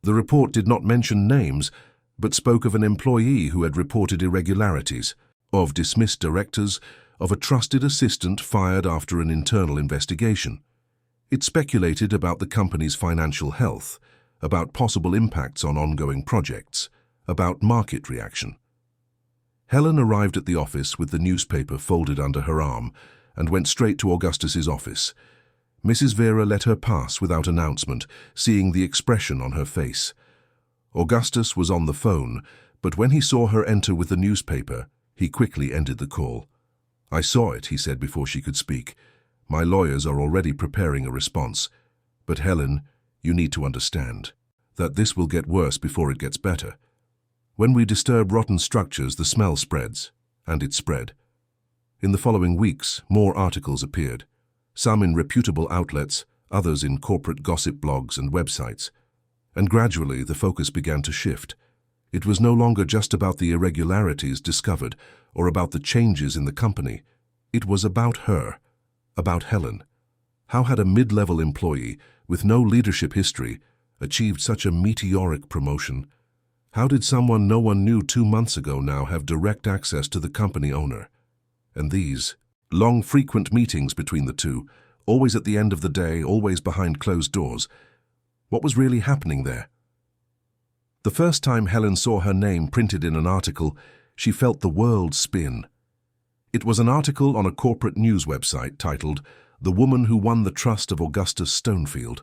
The report did not mention names, but spoke of an employee who had reported irregularities, of dismissed directors, of a trusted assistant fired after an internal investigation. It speculated about the company's financial health, about possible impacts on ongoing projects, about market reaction. Helen arrived at the office with the newspaper folded under her arm and went straight to Augustus's office. Mrs. Vera let her pass without announcement, seeing the expression on her face. Augustus was on the phone, but when he saw her enter with the newspaper, he quickly ended the call. "I saw it," he said before she could speak. "My lawyers are already preparing a response. But Helen, you need to understand that this will get worse before it gets better. When we disturb rotten structures, the smell spreads, and it spread." In the following weeks, more articles appeared, some in reputable outlets, others in corporate gossip blogs and websites. And gradually the focus began to shift. It was no longer just about the irregularities discovered or about the changes in the company. It was about her, about Helen. How had a mid-level employee with no leadership history achieved such a meteoric promotion? How did someone no one knew 2 months ago now have direct access to the company owner? And these long, frequent meetings between the two, always at the end of the day, always behind closed doors. What was really happening there? The first time Helen saw her name printed in an article, she felt the world spin. It was an article on a corporate news website titled, "The Woman Who Won the Trust of Augustus Stonefield."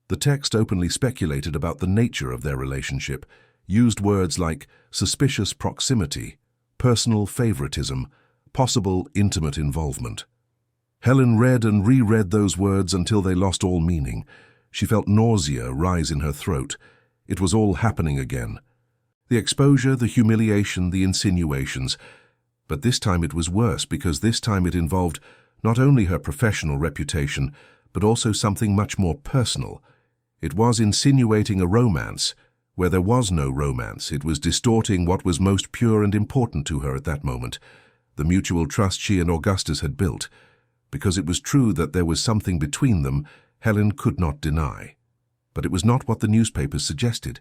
The text openly speculated about the nature of their relationship, used words like suspicious proximity, personal favoritism, possible intimate involvement. Helen read and reread those words until they lost all meaning. She felt nausea rise in her throat. It was all happening again. The exposure, the humiliation, the insinuations. But this time it was worse because this time it involved not only her professional reputation, but also something much more personal. It was insinuating a romance where there was no romance. It was distorting what was most pure and important to her at that moment, the mutual trust she and Augustus had built. Because it was true that there was something between them, Helen could not deny. But it was not what the newspapers suggested.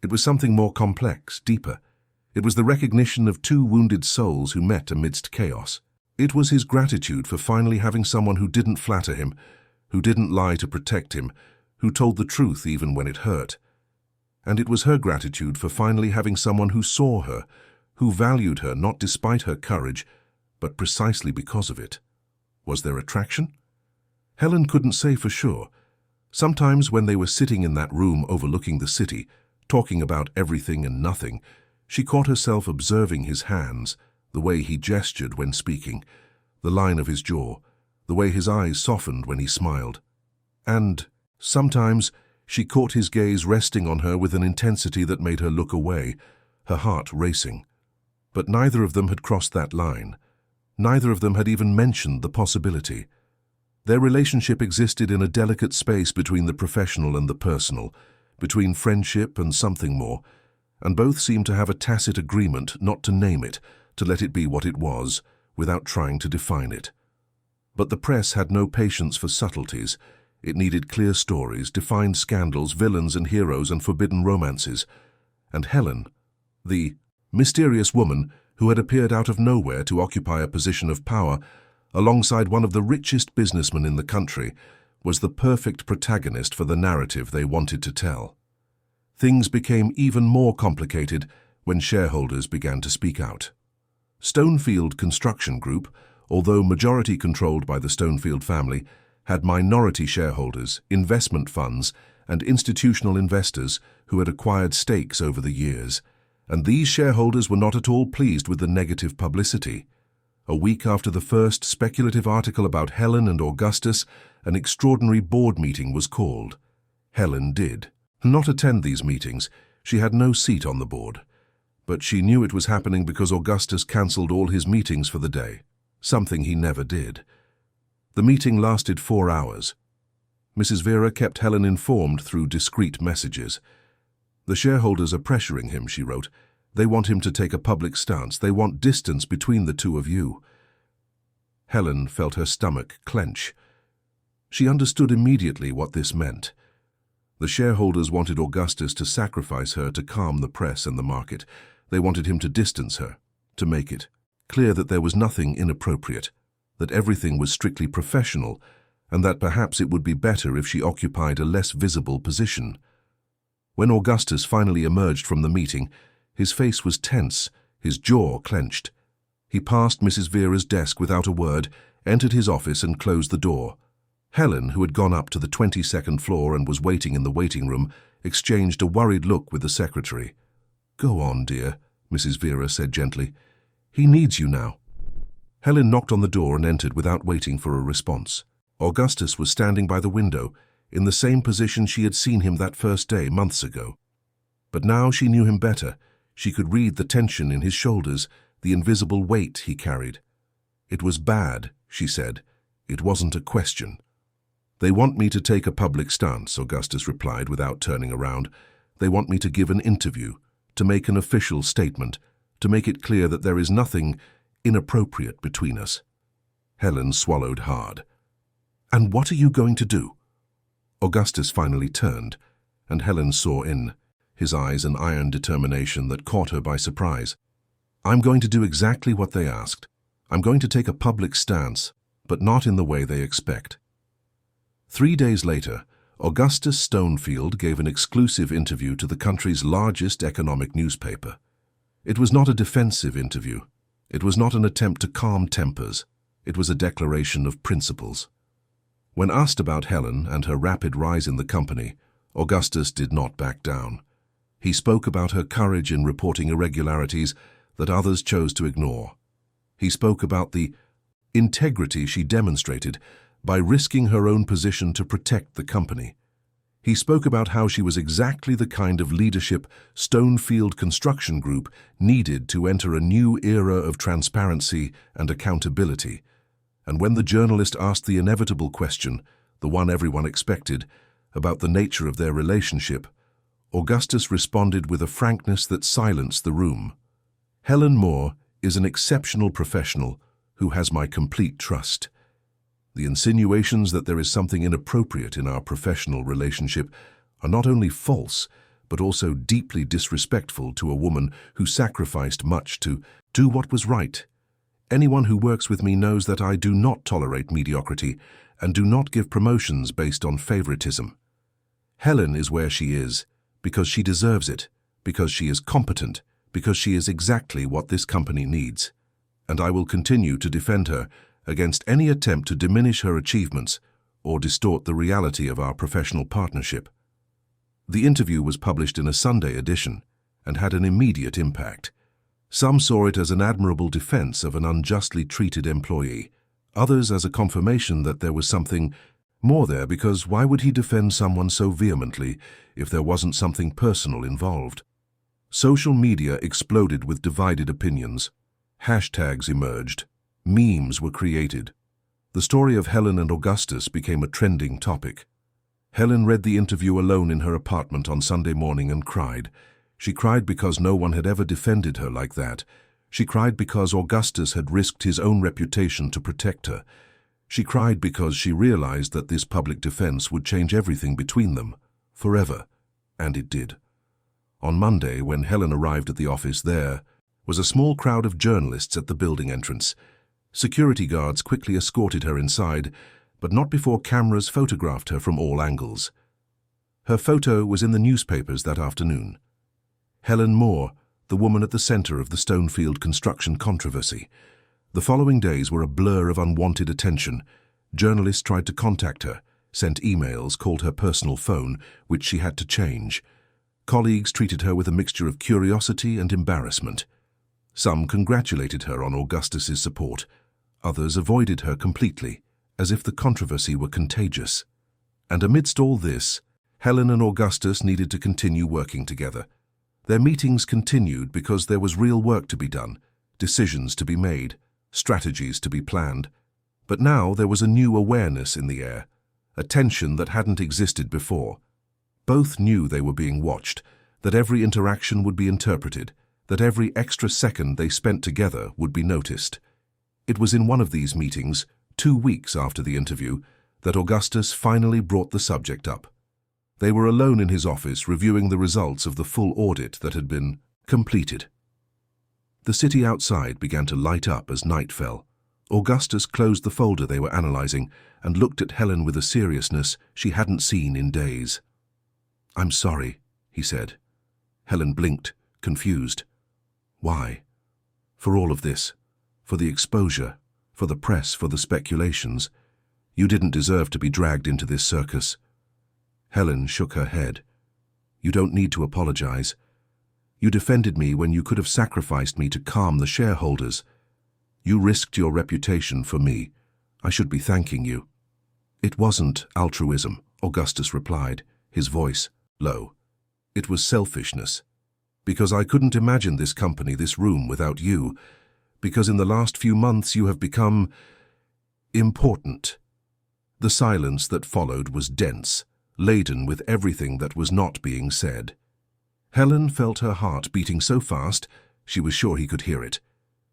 It was something more complex, deeper. It was the recognition of two wounded souls who met amidst chaos. It was his gratitude for finally having someone who didn't flatter him, who didn't lie to protect him, who told the truth even when it hurt. And it was her gratitude for finally having someone who saw her, who valued her not despite her courage, but precisely because of it. Was there attraction? Helen couldn't say for sure. Sometimes when they were sitting in that room overlooking the city, talking about everything and nothing, she caught herself observing his hands, the way he gestured when speaking, the line of his jaw, the way his eyes softened when he smiled. And sometimes she caught his gaze resting on her with an intensity that made her look away, her heart racing. But neither of them had crossed that line. Neither of them had even mentioned the possibility. Their relationship existed in a delicate space between the professional and the personal, between friendship and something more, and both seemed to have a tacit agreement not to name it, to let it be what it was, without trying to define it. But the press had no patience for subtleties. It needed clear stories, defined scandals, villains and heroes and forbidden romances. And Helen, the mysterious woman who had appeared out of nowhere to occupy a position of power alongside one of the richest businessmen in the country, was the perfect protagonist for the narrative they wanted to tell. Things became even more complicated when shareholders began to speak out. Stonefield Construction Group, although majority controlled by the Stonefield family, had minority shareholders, investment funds, and institutional investors who had acquired stakes over the years, and these shareholders were not at all pleased with the negative publicity. A week after the first speculative article about Helen and Augustus, an extraordinary board meeting was called. Helen did not attend these meetings. She had no seat on the board. But she knew it was happening because Augustus cancelled all his meetings for the day, something he never did. The meeting lasted 4 hours. Mrs. Vera kept Helen informed through discreet messages. "The shareholders are pressuring him," she wrote. "They want him to take a public stance. They want distance between the two of you." Helen felt her stomach clench. She understood immediately what this meant. The shareholders wanted Augustus to sacrifice her to calm the press and the market. They wanted him to distance her, to make it clear that there was nothing inappropriate, that everything was strictly professional, and that perhaps it would be better if she occupied a less visible position. When Augustus finally emerged from the meeting, his face was tense, his jaw clenched. He passed Mrs. Vera's desk without a word, entered his office and closed the door. Helen, who had gone up to the 22nd floor and was waiting in the waiting room, exchanged a worried look with the secretary. "Go on, dear," Mrs. Vera said gently. "He needs you now." Helen knocked on the door and entered without waiting for a response. Augustus was standing by the window, in the same position she had seen him that first day months ago. But now she knew him better. She could read the tension in his shoulders, the invisible weight he carried. "It was bad," she said. "It wasn't a question." "They want me to take a public stance," Augustus replied without turning around. "They want me to give an interview, to make an official statement, to make it clear that there is nothing inappropriate between us." Helen swallowed hard. "And what are you going to do?" Augustus finally turned, and Helen saw in his eyes an iron determination that caught her by surprise. "I'm going to do exactly what they asked. I'm going to take a public stance, but not in the way they expect." 3 days later, Augustus Stonefield gave an exclusive interview to the country's largest economic newspaper. It was not a defensive interview. It was not an attempt to calm tempers. It was a declaration of principles. When asked about Helen and her rapid rise in the company, Augustus did not back down. He spoke about her courage in reporting irregularities that others chose to ignore. He spoke about the integrity she demonstrated by risking her own position to protect the company. He spoke about how she was exactly the kind of leadership Stonefield Construction Group needed to enter a new era of transparency and accountability. And when the journalist asked the inevitable question, the one everyone expected, about the nature of their relationship, Augustus responded with a frankness that silenced the room. "Helen Moore is an exceptional professional who has my complete trust. The insinuations that there is something inappropriate in our professional relationship are not only false, but also deeply disrespectful to a woman who sacrificed much to do what was right. Anyone who works with me knows that I do not tolerate mediocrity and do not give promotions based on favoritism. Helen is where she is because she deserves it, because she is competent, because she is exactly what this company needs. And I will continue to defend her against any attempt to diminish her achievements or distort the reality of our professional partnership." The interview was published in a Sunday edition and had an immediate impact. Some saw it as an admirable defense of an unjustly treated employee, others as a confirmation that there was something more there, because why would he defend someone so vehemently if there wasn't something personal involved? Social media exploded with divided opinions. Hashtags emerged. Memes were created. The story of Helen and Augustus became a trending topic. Helen read the interview alone in her apartment on Sunday morning and cried. She cried because no one had ever defended her like that. She cried because Augustus had risked his own reputation to protect her. She cried because she realized that this public defense would change everything between them, forever. And it did. On Monday, when Helen arrived at the office, there was a small crowd of journalists at the building entrance. Security guards quickly escorted her inside, but not before cameras photographed her from all angles. Her photo was in the newspapers that afternoon. Helen Moore, the woman at the center of the Stonefield construction controversy. The following days were a blur of unwanted attention. Journalists tried to contact her, sent emails, called her personal phone, which she had to change. Colleagues treated her with a mixture of curiosity and embarrassment. Some congratulated her on Augustus's support. Others avoided her completely, as if the controversy were contagious. And amidst all this, Helen and Augustus needed to continue working together. Their meetings continued because there was real work to be done, decisions to be made, strategies to be planned. But now there was a new awareness in the air, a tension that hadn't existed before. Both knew they were being watched, that every interaction would be interpreted, that every extra second they spent together would be noticed. It was in one of these meetings, 2 weeks after the interview, that Augustus finally brought the subject up. They were alone in his office reviewing the results of the full audit that had been completed. The city outside began to light up as night fell. Augustus closed the folder they were analyzing and looked at Helen with a seriousness she hadn't seen in days. "I'm sorry," he said. Helen blinked, confused. "Why?" "For all of this. For the exposure. for the press, for the speculations. You didn't deserve to be dragged into this circus." Helen shook her head. "You don't need to apologize. You defended me when you could have sacrificed me to calm the shareholders. You risked your reputation for me. I should be thanking you." "It wasn't altruism," Augustus replied, his voice low. "It was selfishness. Because I couldn't imagine this company, this room, without you. Because in the last few months you have become important." The silence that followed was dense, laden with everything that was not being said. Helen felt her heart beating so fast she was sure he could hear it.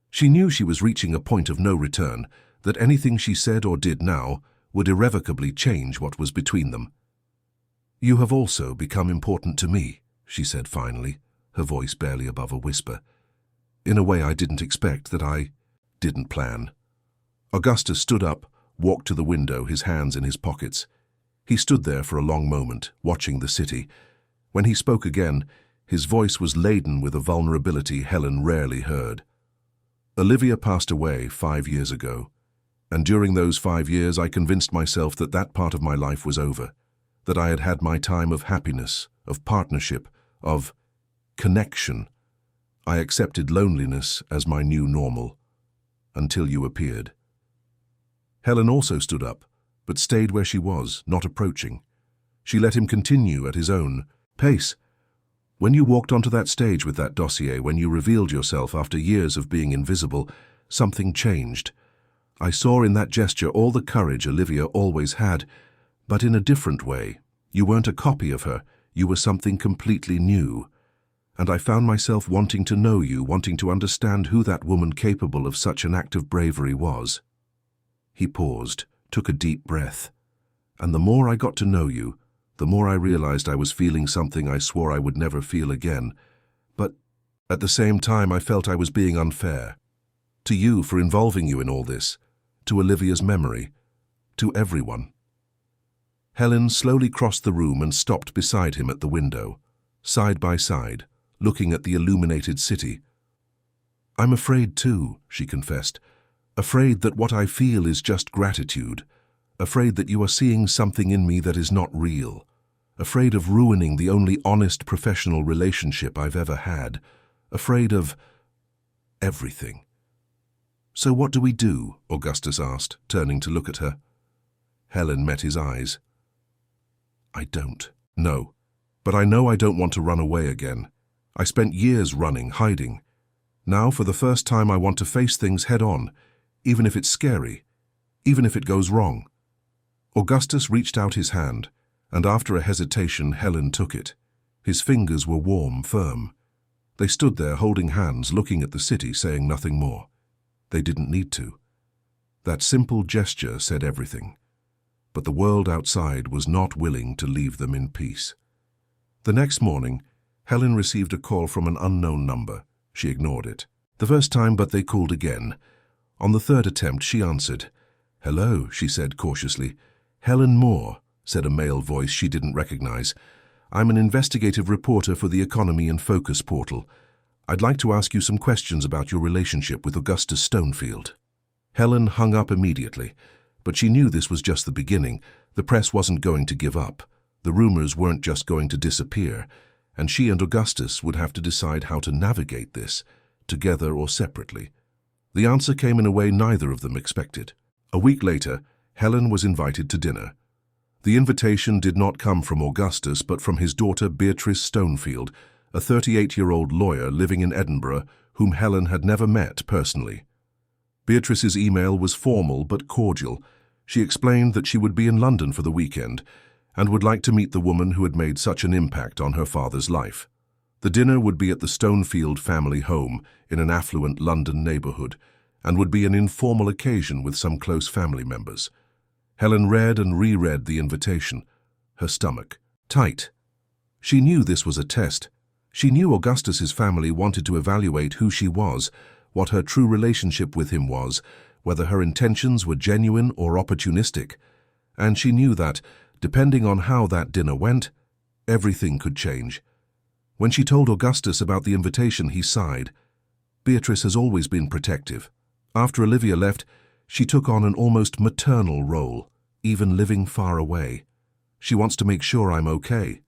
She knew she was reaching a point of no return, that anything she said or did now would irrevocably change what was between them. "You have also become important to me," she said finally, her voice barely above a whisper. "In a way I didn't expect, that I didn't plan." Augustus stood up, walked to the window, his hands in his pockets. He stood there for a long moment, watching the city. When he spoke again, his voice was laden with a vulnerability Helen rarely heard. "Olivia passed away 5 years ago, and during those 5 years I convinced myself that that part of my life was over, that I had had my time of happiness, of partnership, of connection. I accepted loneliness as my new normal, until you appeared." Helen also stood up, but stayed where she was, not approaching. She let him continue at his own pace. "When you walked onto that stage with that dossier, when you revealed yourself after years of being invisible, something changed. I saw in that gesture all the courage Olivia always had, but in a different way. You weren't a copy of her, you were something completely new. And I found myself wanting to know you, wanting to understand who that woman capable of such an act of bravery was." He paused, took a deep breath. "And the more I got to know you, the more I realized I was feeling something I swore I would never feel again. But at the same time I felt I was being unfair. To you for involving you in all this, to Olivia's memory, to everyone." Helen slowly crossed the room and stopped beside him at the window, side by side, looking at the illuminated city. "I'm afraid too," she confessed. "Afraid that what I feel is just gratitude. Afraid that you are seeing something in me that is not real. Afraid of ruining the only honest professional relationship I've ever had. Afraid of everything." "So what do we do?" Augustus asked, turning to look at her. Helen met his eyes. "I don't know. But I know I don't want to run away again. I spent years running, hiding. Now, for the first time, I want to face things head on, even if it's scary, even if it goes wrong." Augustus reached out his hand, and after a hesitation, Helen took it. His fingers were warm, firm. They stood there holding hands, looking at the city, saying nothing more. They didn't need to. That simple gesture said everything. But the world outside was not willing to leave them in peace. The next morning, Helen received a call from an unknown number. She ignored it. The first time, but they called again. On the third attempt, she answered. "Hello," she said cautiously. "Helen Moore," said a male voice she didn't recognize. "I'm an investigative reporter for the Economy and Focus portal. I'd like to ask you some questions about your relationship with Augustus Stonefield." Helen hung up immediately, but she knew this was just the beginning. The press wasn't going to give up. The rumors weren't just going to disappear, and she and Augustus would have to decide how to navigate this, together or separately. The answer came in a way neither of them expected. A week later, Helen was invited to dinner. The invitation did not come from Augustus, but from his daughter Beatrice Stonefield, a 38-year-old lawyer living in Edinburgh whom Helen had never met personally. Beatrice's email was formal but cordial. She explained that she would be in London for the weekend and would like to meet the woman who had made such an impact on her father's life. The dinner would be at the Stonefield family home in an affluent London neighborhood and would be an informal occasion with some close family members. Helen read and reread the invitation, her stomach tight. She knew this was a test. She knew Augustus's family wanted to evaluate who she was, what her true relationship with him was, whether her intentions were genuine or opportunistic. And she knew that, depending on how that dinner went, everything could change. When she told Augustus about the invitation, he sighed. Beatrice has always been protective. After Olivia left, She took on an almost maternal role, even living far away. She wants to make sure I'm okay.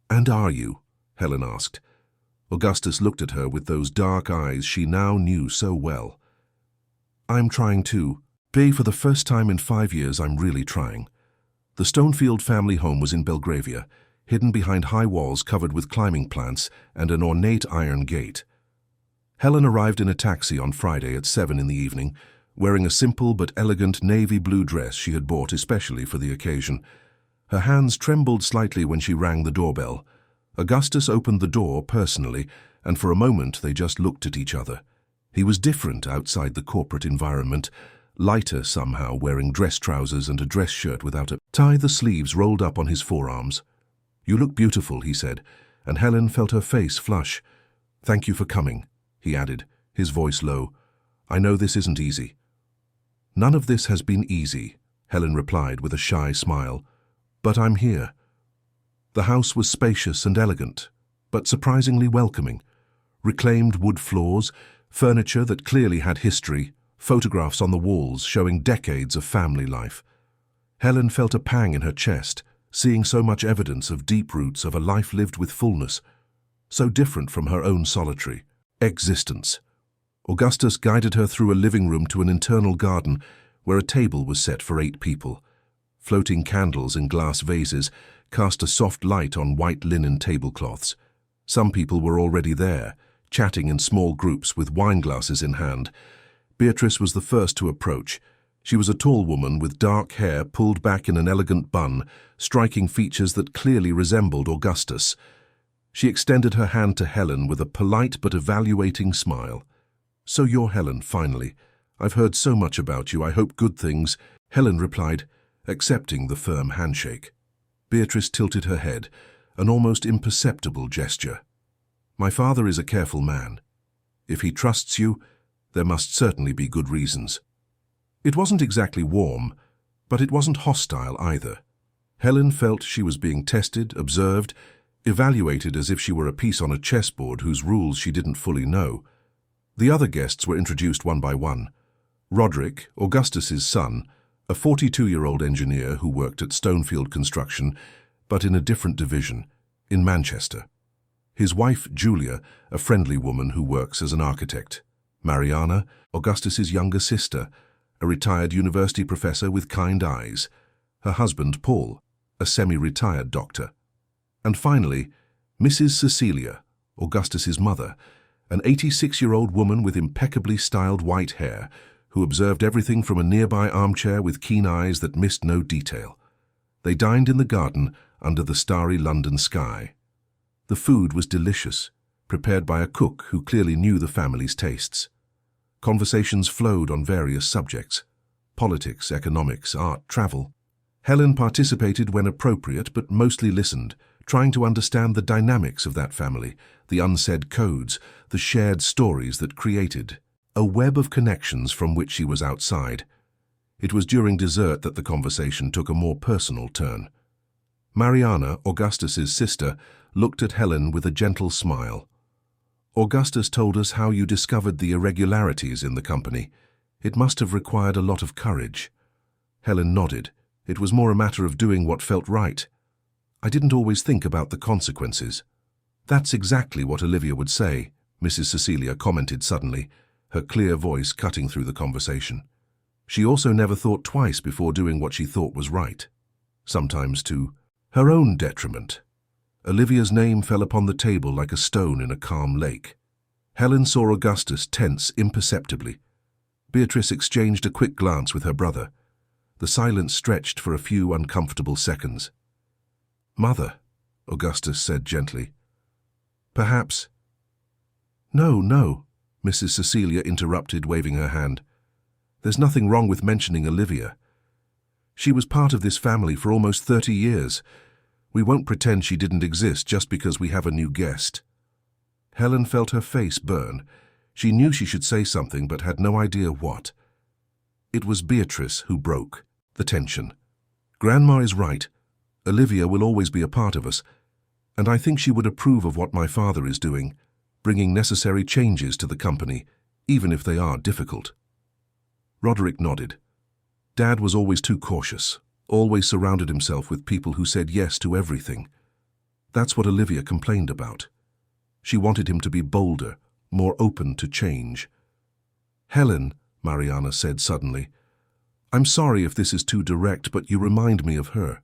And are you? Helen asked. Augustus looked at her with those dark eyes she now knew so well. I'm trying too. For the first time in 5 years, I'm really trying. The Stonefield family home was in Belgravia, hidden behind high walls covered with climbing plants and an ornate iron gate. Helen arrived in a taxi on Friday at 7 in the evening, wearing a simple but elegant navy blue dress she had bought especially for the occasion. Her hands trembled slightly when she rang the doorbell. Augustus opened the door personally, and for a moment they just looked at each other. He was different outside the corporate environment, lighter somehow, wearing dress trousers and a dress shirt without a tie, the sleeves rolled up on his forearms. You look beautiful, he said, and Helen felt her face flush. Thank you for coming, he added, his voice low. I know this isn't easy. None of this has been easy, Helen replied with a shy smile. But I'm here. The house was spacious and elegant, but surprisingly welcoming. Reclaimed wood floors, furniture that clearly had history, photographs on the walls showing decades of family life. Helen felt a pang in her chest, seeing so much evidence of deep roots of a life lived with fullness, so different from her own solitary existence. Augustus guided her through a living room to an internal garden where a table was set for 8 people. Floating candles in glass vases cast a soft light on white linen tablecloths. Some people were already there, chatting in small groups with wine glasses in hand. Beatrice was the first to approach. She was a tall woman with dark hair pulled back in an elegant bun, striking features that clearly resembled Augustus. She extended her hand to Helen with a polite but evaluating smile. So you're Helen, finally. I've heard so much about you. I hope good things, Helen replied, accepting the firm handshake. Beatrice tilted her head, an almost imperceptible gesture. My father is a careful man. If he trusts you, there must certainly be good reasons. It wasn't exactly warm, but it wasn't hostile either. Helen felt she was being tested, observed, evaluated as if she were a piece on a chessboard whose rules she didn't fully know. The other guests were introduced one by one. Roderick, Augustus's son, a 42-year-old engineer who worked at Stonefield Construction, but in a different division, in Manchester. His wife, Julia, a friendly woman who works as an architect. Mariana, Augustus's younger sister, a retired university professor with kind eyes. Her husband, Paul, a semi-retired doctor. And finally, Mrs. Cecilia, Augustus's mother, an 86-year-old woman with impeccably styled white hair, who observed everything from a nearby armchair with keen eyes that missed no detail. They dined in the garden under the starry London sky. The food was delicious, prepared by a cook who clearly knew the family's tastes. Conversations flowed on various subjects: politics, economics, art, travel. Helen participated when appropriate, but mostly listened, trying to understand the dynamics of that family, the unsaid codes, the shared stories that created a web of connections from which she was outside. It was during dessert that the conversation took a more personal turn. Mariana, Augustus's sister, looked at Helen with a gentle smile. Augustus told us how you discovered the irregularities in the company. It must have required a lot of courage. Helen nodded. It was more a matter of doing what felt right. I didn't always think about the consequences. That's exactly what Olivia would say, Mrs. Cecilia commented suddenly, her clear voice cutting through the conversation. She also never thought twice before doing what she thought was right, sometimes to her own detriment. Olivia's name fell upon the table like a stone in a calm lake. Helen saw Augustus tense imperceptibly. Beatrice exchanged a quick glance with her brother. The silence stretched for a few uncomfortable seconds. Mother, Augustus said gently. Perhaps. No, Mrs. Cecilia interrupted, waving her hand. There's nothing wrong with mentioning Olivia. She was part of this family for almost 30 years. We won't pretend she didn't exist just because we have a new guest. Helen felt her face burn. She knew she should say something but had no idea what. It was Beatrice who broke the tension. Grandma is right. Olivia will always be a part of us, and I think she would approve of what my father is doing, bringing necessary changes to the company, even if they are difficult. Roderick nodded. Dad was always too cautious, always surrounded himself with people who said yes to everything. That's what Olivia complained about. She wanted him to be bolder, more open to change. Helen, Mariana said suddenly, I'm sorry if this is too direct, but you remind me of her.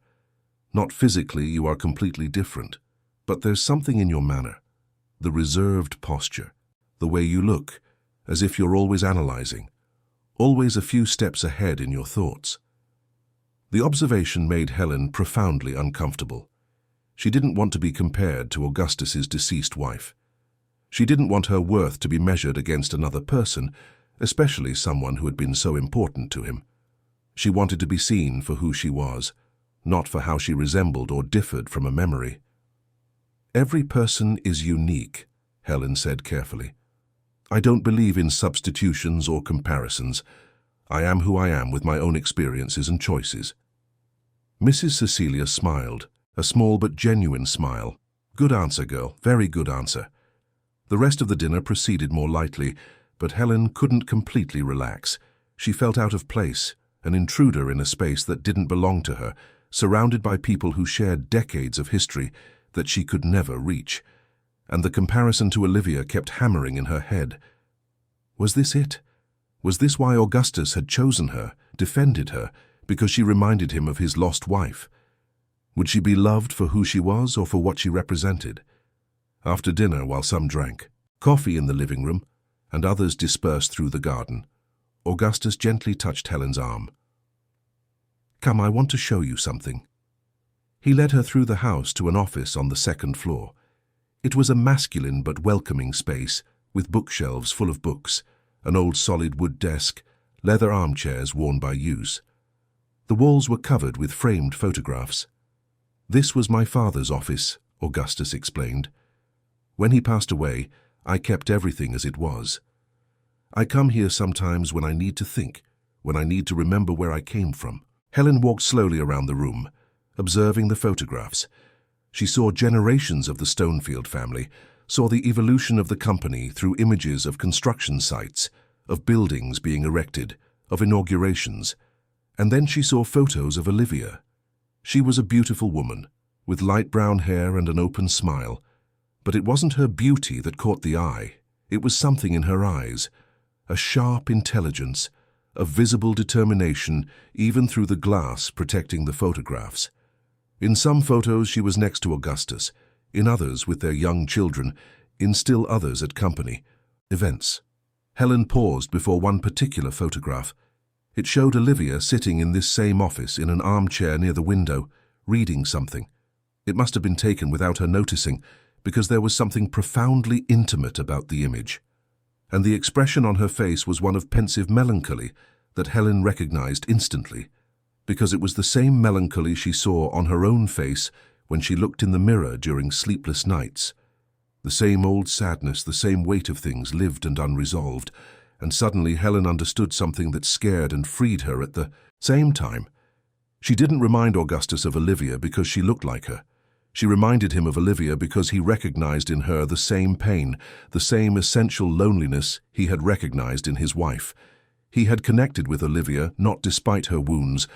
Not physically, you are completely different, but there's something in your manner, the reserved posture, the way you look, as if you're always analyzing, always a few steps ahead in your thoughts. The observation made Helen profoundly uncomfortable. She didn't want to be compared to Augustus's deceased wife. She didn't want her worth to be measured against another person, especially someone who had been so important to him. She wanted to be seen for who she was, not for how she resembled or differed from a memory. Every person is unique, Helen said carefully. I don't believe in substitutions or comparisons. I am who I am with my own experiences and choices. Mrs. Cecilia smiled, a small but genuine smile. Good answer, girl, very good answer. The rest of the dinner proceeded more lightly, but Helen couldn't completely relax. She felt out of place, an intruder in a space that didn't belong to her, surrounded by people who shared decades of history that she could never reach. And the comparison to Olivia kept hammering in her head. Was this it? Was this why Augustus had chosen her, defended her, because she reminded him of his lost wife? Would she be loved for who she was or for what she represented? After dinner, while some drank coffee in the living room and others dispersed through the garden, Augustus gently touched Helen's arm. Come, I want to show you something. He led her through the house to an office on the second floor. It was a masculine but welcoming space, with bookshelves full of books, an old solid wood desk, leather armchairs worn by use. The walls were covered with framed photographs. This was my father's office, Augustus explained. When he passed away, I kept everything as it was. I come here sometimes when I need to think, when I need to remember where I came from. Helen walked slowly around the room, observing the photographs. She saw generations of the Stonefield family, saw the evolution of the company through images of construction sites, of buildings being erected, of inaugurations. And then she saw photos of Olivia. She was a beautiful woman, with light brown hair and an open smile. But it wasn't her beauty that caught the eye. It was something in her eyes, a sharp intelligence, a visible determination even through the glass protecting the photographs. In some photos she was next to Augustus, in others with their young children, in still others at company, events. Helen paused before one particular photograph. It showed Olivia sitting in this same office in an armchair near the window, reading something. It must have been taken without her noticing, because there was something profoundly intimate about the image. And the expression on her face was one of pensive melancholy that Helen recognized instantly, because it was the same melancholy she saw on her own face when she looked in the mirror during sleepless nights. The same old sadness, the same weight of things lived and unresolved, and suddenly Helen understood something that scared and freed her at the same time. She didn't remind Augustus of Olivia because she looked like her. She reminded him of Olivia because he recognized in her the same pain, the same essential loneliness he had recognized in his wife. He had connected with Olivia not despite her wounds,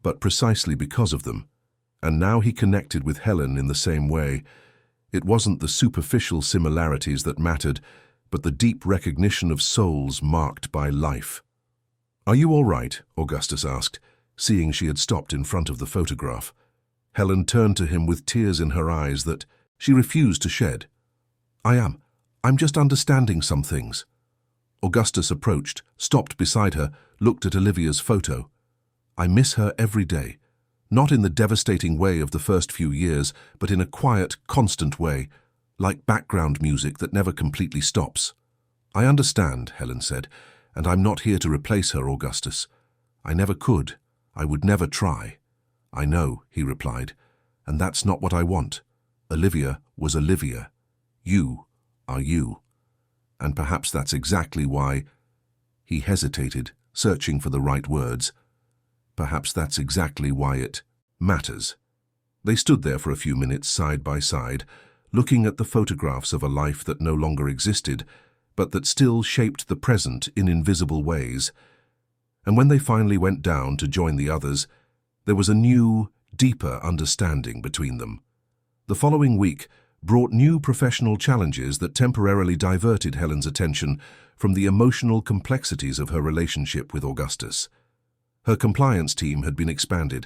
but precisely because of them. And now he connected with Helen in the same way. It wasn't the superficial similarities that mattered, but the deep recognition of souls marked by life. "Are you all right?" Augustus asked, seeing she had stopped in front of the photograph. Helen turned to him with tears in her eyes that she refused to shed. "I am. I'm just understanding some things." Augustus approached, stopped beside her, looked at Olivia's photo. "I miss her every day. Not in the devastating way of the first few years, but in a quiet, constant way, like background music that never completely stops." "I understand," Helen said, "and I'm not here to replace her, Augustus. I never could. I would never try." "I know," he replied, "and that's not what I want. Olivia was Olivia. You are you. And perhaps that's exactly why—" He hesitated, searching for the right words. "Perhaps that's exactly why it matters." They stood there for a few minutes side by side, looking at the photographs of a life that no longer existed, but that still shaped the present in invisible ways. And when they finally went down to join the others, there was a new, deeper understanding between them. The following week brought new professional challenges that temporarily diverted Helen's attention from the emotional complexities of her relationship with Augustus. Her compliance team had been expanded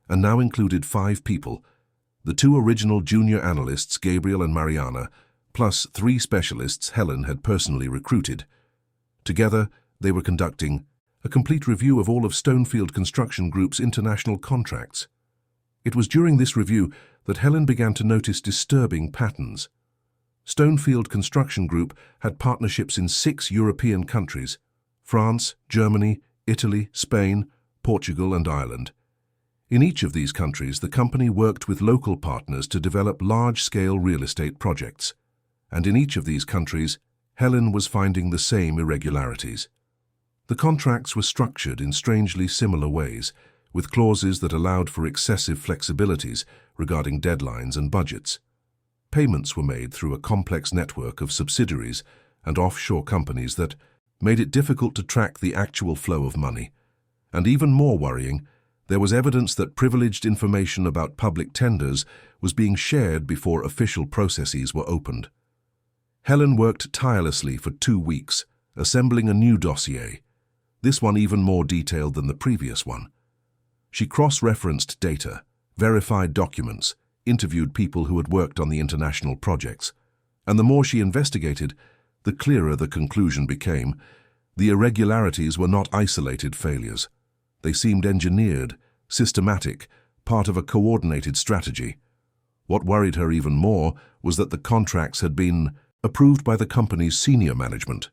and now included 5 people, the 2 original junior analysts, Gabriel and Mariana, plus 3 specialists Helen had personally recruited. Together, they were conducting a complete review of all of Stonefield Construction Group's international contracts. It was during this review that Helen began to notice disturbing patterns. Stonefield Construction Group had partnerships in 6 European countries: France, Germany, Italy, Spain, Portugal, and Ireland. In each of these countries, the company worked with local partners to develop large-scale real estate projects. And in each of these countries, Helen was finding the same irregularities. The contracts were structured in strangely similar ways, with clauses that allowed for excessive flexibilities regarding deadlines and budgets. Payments were made through a complex network of subsidiaries and offshore companies that made it difficult to track the actual flow of money. And even more worrying, there was evidence that privileged information about public tenders was being shared before official processes were opened. Helen worked tirelessly for 2 weeks, assembling a new dossier, this one even more detailed than the previous one. She cross-referenced data, verified documents, interviewed people who had worked on the international projects, and the more she investigated, the clearer the conclusion became. The irregularities were not isolated failures. They seemed engineered, systematic, part of a coordinated strategy. What worried her even more was that the contracts had been approved by the company's senior management.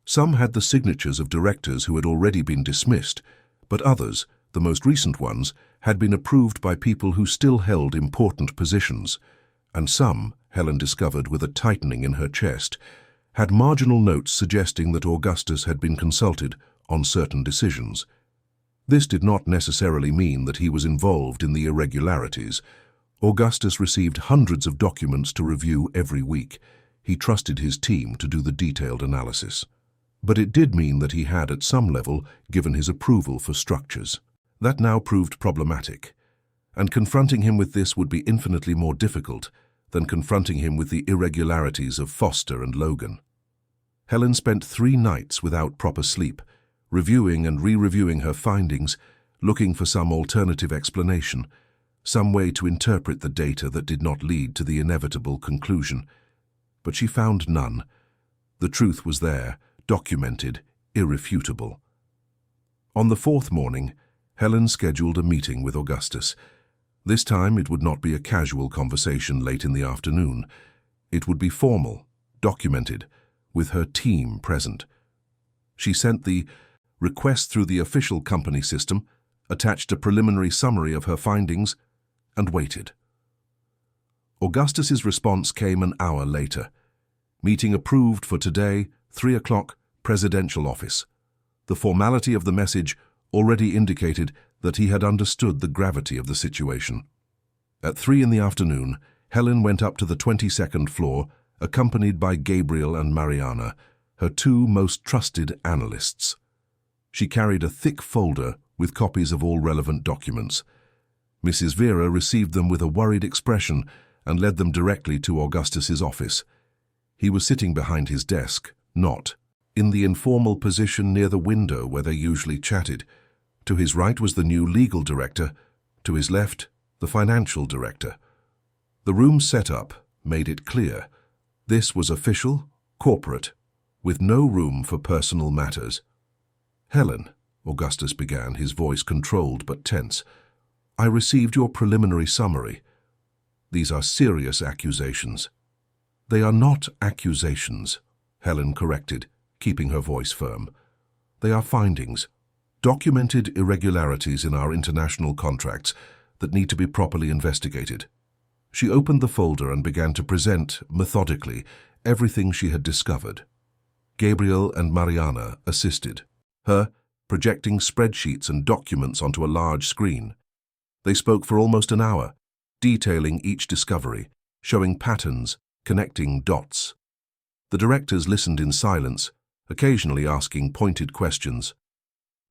Some had the signatures of directors who had already been dismissed, but others, the most recent ones, had been approved by people who still held important positions, and some, Helen discovered with a tightening in her chest, had marginal notes suggesting that Augustus had been consulted on certain decisions. This did not necessarily mean that he was involved in the irregularities. Augustus received hundreds of documents to review every week. He trusted his team to do the detailed analysis. But it did mean that he had, at some level, given his approval for structures. That now proved problematic, and confronting him with this would be infinitely more difficult than confronting him with the irregularities of Foster and Logan. Helen spent 3 nights without proper sleep, reviewing and re-reviewing her findings, looking for some alternative explanation, some way to interpret the data that did not lead to the inevitable conclusion. But she found none. The truth was there, documented, irrefutable. On the 4th morning, Helen scheduled a meeting with Augustus. This time it would not be a casual conversation late in the afternoon. It would be formal, documented, with her team present. She sent the request through the official company system, attached a preliminary summary of her findings, and waited. Augustus's response came an hour later. Meeting approved for today, 3 o'clock, Presidential Office. The formality of the message already indicated that he had understood the gravity of the situation. At 3 in the afternoon, Helen went up to the 22nd floor, accompanied by Gabriel and Mariana, her 2 most trusted analysts. She carried a thick folder with copies of all relevant documents. Mrs. Vera received them with a worried expression and led them directly to Augustus's office. He was sitting behind his desk, not in the informal position near the window where they usually chatted. To his right was the new legal director, to his left, the financial director. The room's setup made it clear. This was official, corporate, with no room for personal matters. "Helen," Augustus began, his voice controlled but tense, "I received your preliminary summary. These are serious accusations." "They are not accusations," Helen corrected, keeping her voice firm. "They are findings, documented irregularities in our international contracts that need to be properly investigated." She opened the folder and began to present, methodically, everything she had discovered. Gabriel and Mariana assisted her, projecting spreadsheets and documents onto a large screen. They spoke for almost an hour, detailing each discovery, showing patterns, connecting dots. The directors listened in silence, occasionally asking pointed questions.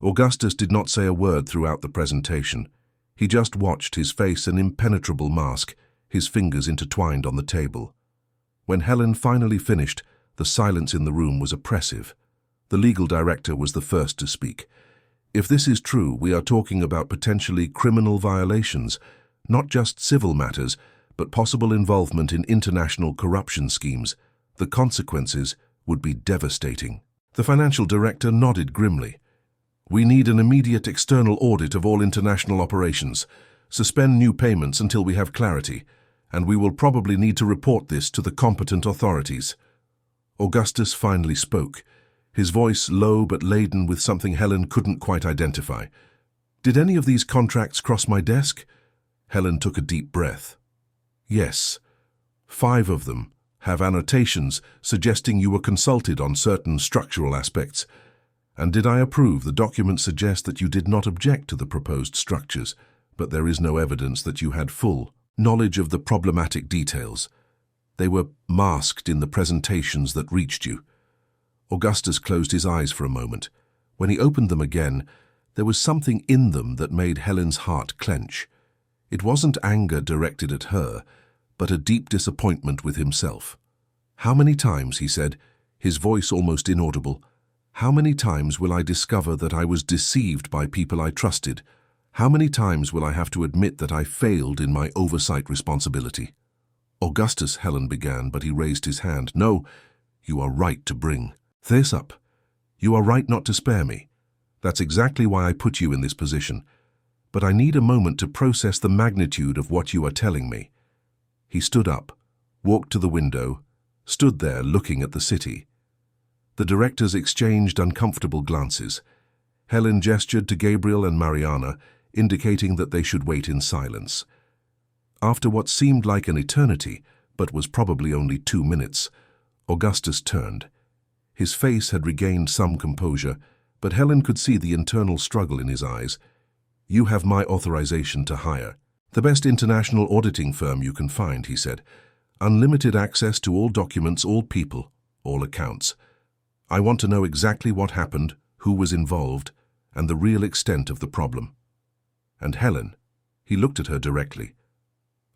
Augustus did not say a word throughout the presentation. He just watched, his face an impenetrable mask, his fingers intertwined on the table. When Helen finally finished, the silence in the room was oppressive. The legal director was the first to speak. If this is true, we are talking about potentially criminal violations, not just civil matters, but possible involvement in international corruption schemes. The consequences would be devastating. The financial director nodded grimly. We need an immediate external audit of all international operations. Suspend new payments until we have clarity, and we will probably need to report this to the competent authorities. Augustus finally spoke, his voice low but laden with something Helen couldn't quite identify. Did any of these contracts cross my desk? Helen took a deep breath. Yes. 5 of them have annotations suggesting you were consulted on certain structural aspects. And did I approve? The documents suggest that you did not object to the proposed structures, but there is no evidence that you had full knowledge of the problematic details. They were masked in the presentations that reached you. Augustus closed his eyes for a moment. When he opened them again, there was something in them that made Helen's heart clench. It wasn't anger directed at her, but a deep disappointment with himself. How many times, he said, his voice almost inaudible, how many times will I discover that I was deceived by people I trusted? How many times will I have to admit that I failed in my oversight responsibility? Augustus, Helen began, but he raised his hand. No, you are right to bring this up. You are right not to spare me. That's exactly why I put you in this position. But I need a moment to process the magnitude of what you are telling me. He stood up, walked to the window, stood there looking at the city. The directors exchanged uncomfortable glances. Helen gestured to Gabriel and Mariana, indicating that they should wait in silence. After what seemed like an eternity, but was probably only 2 minutes, Augustus turned. His face had regained some composure, but Helen could see the internal struggle in his eyes. You have my authorization to hire. The best international auditing firm you can find, he said. Unlimited access to all documents, all people, all accounts. I want to know exactly what happened, who was involved, and the real extent of the problem. And Helen, he looked at her directly.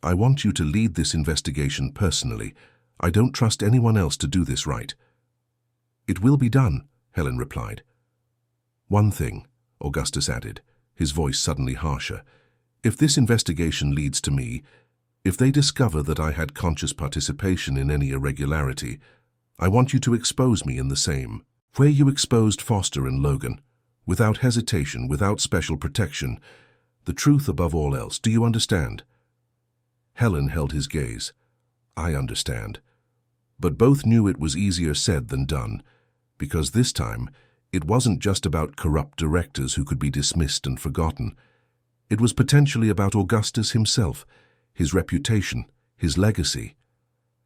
I want you to lead this investigation personally. I don't trust anyone else to do this right. It will be done, Helen replied. One thing, Augustus added, his voice suddenly harsher. If this investigation leads to me, if they discover that I had conscious participation in any irregularity, I want you to expose me in the same way you exposed Foster and Logan, without hesitation, without special protection. The truth above all else. Do you understand? Helen held his gaze. I understand. But both knew it was easier said than done, because this time it wasn't just about corrupt directors who could be dismissed and forgotten. It was potentially about Augustus himself, his reputation, his legacy.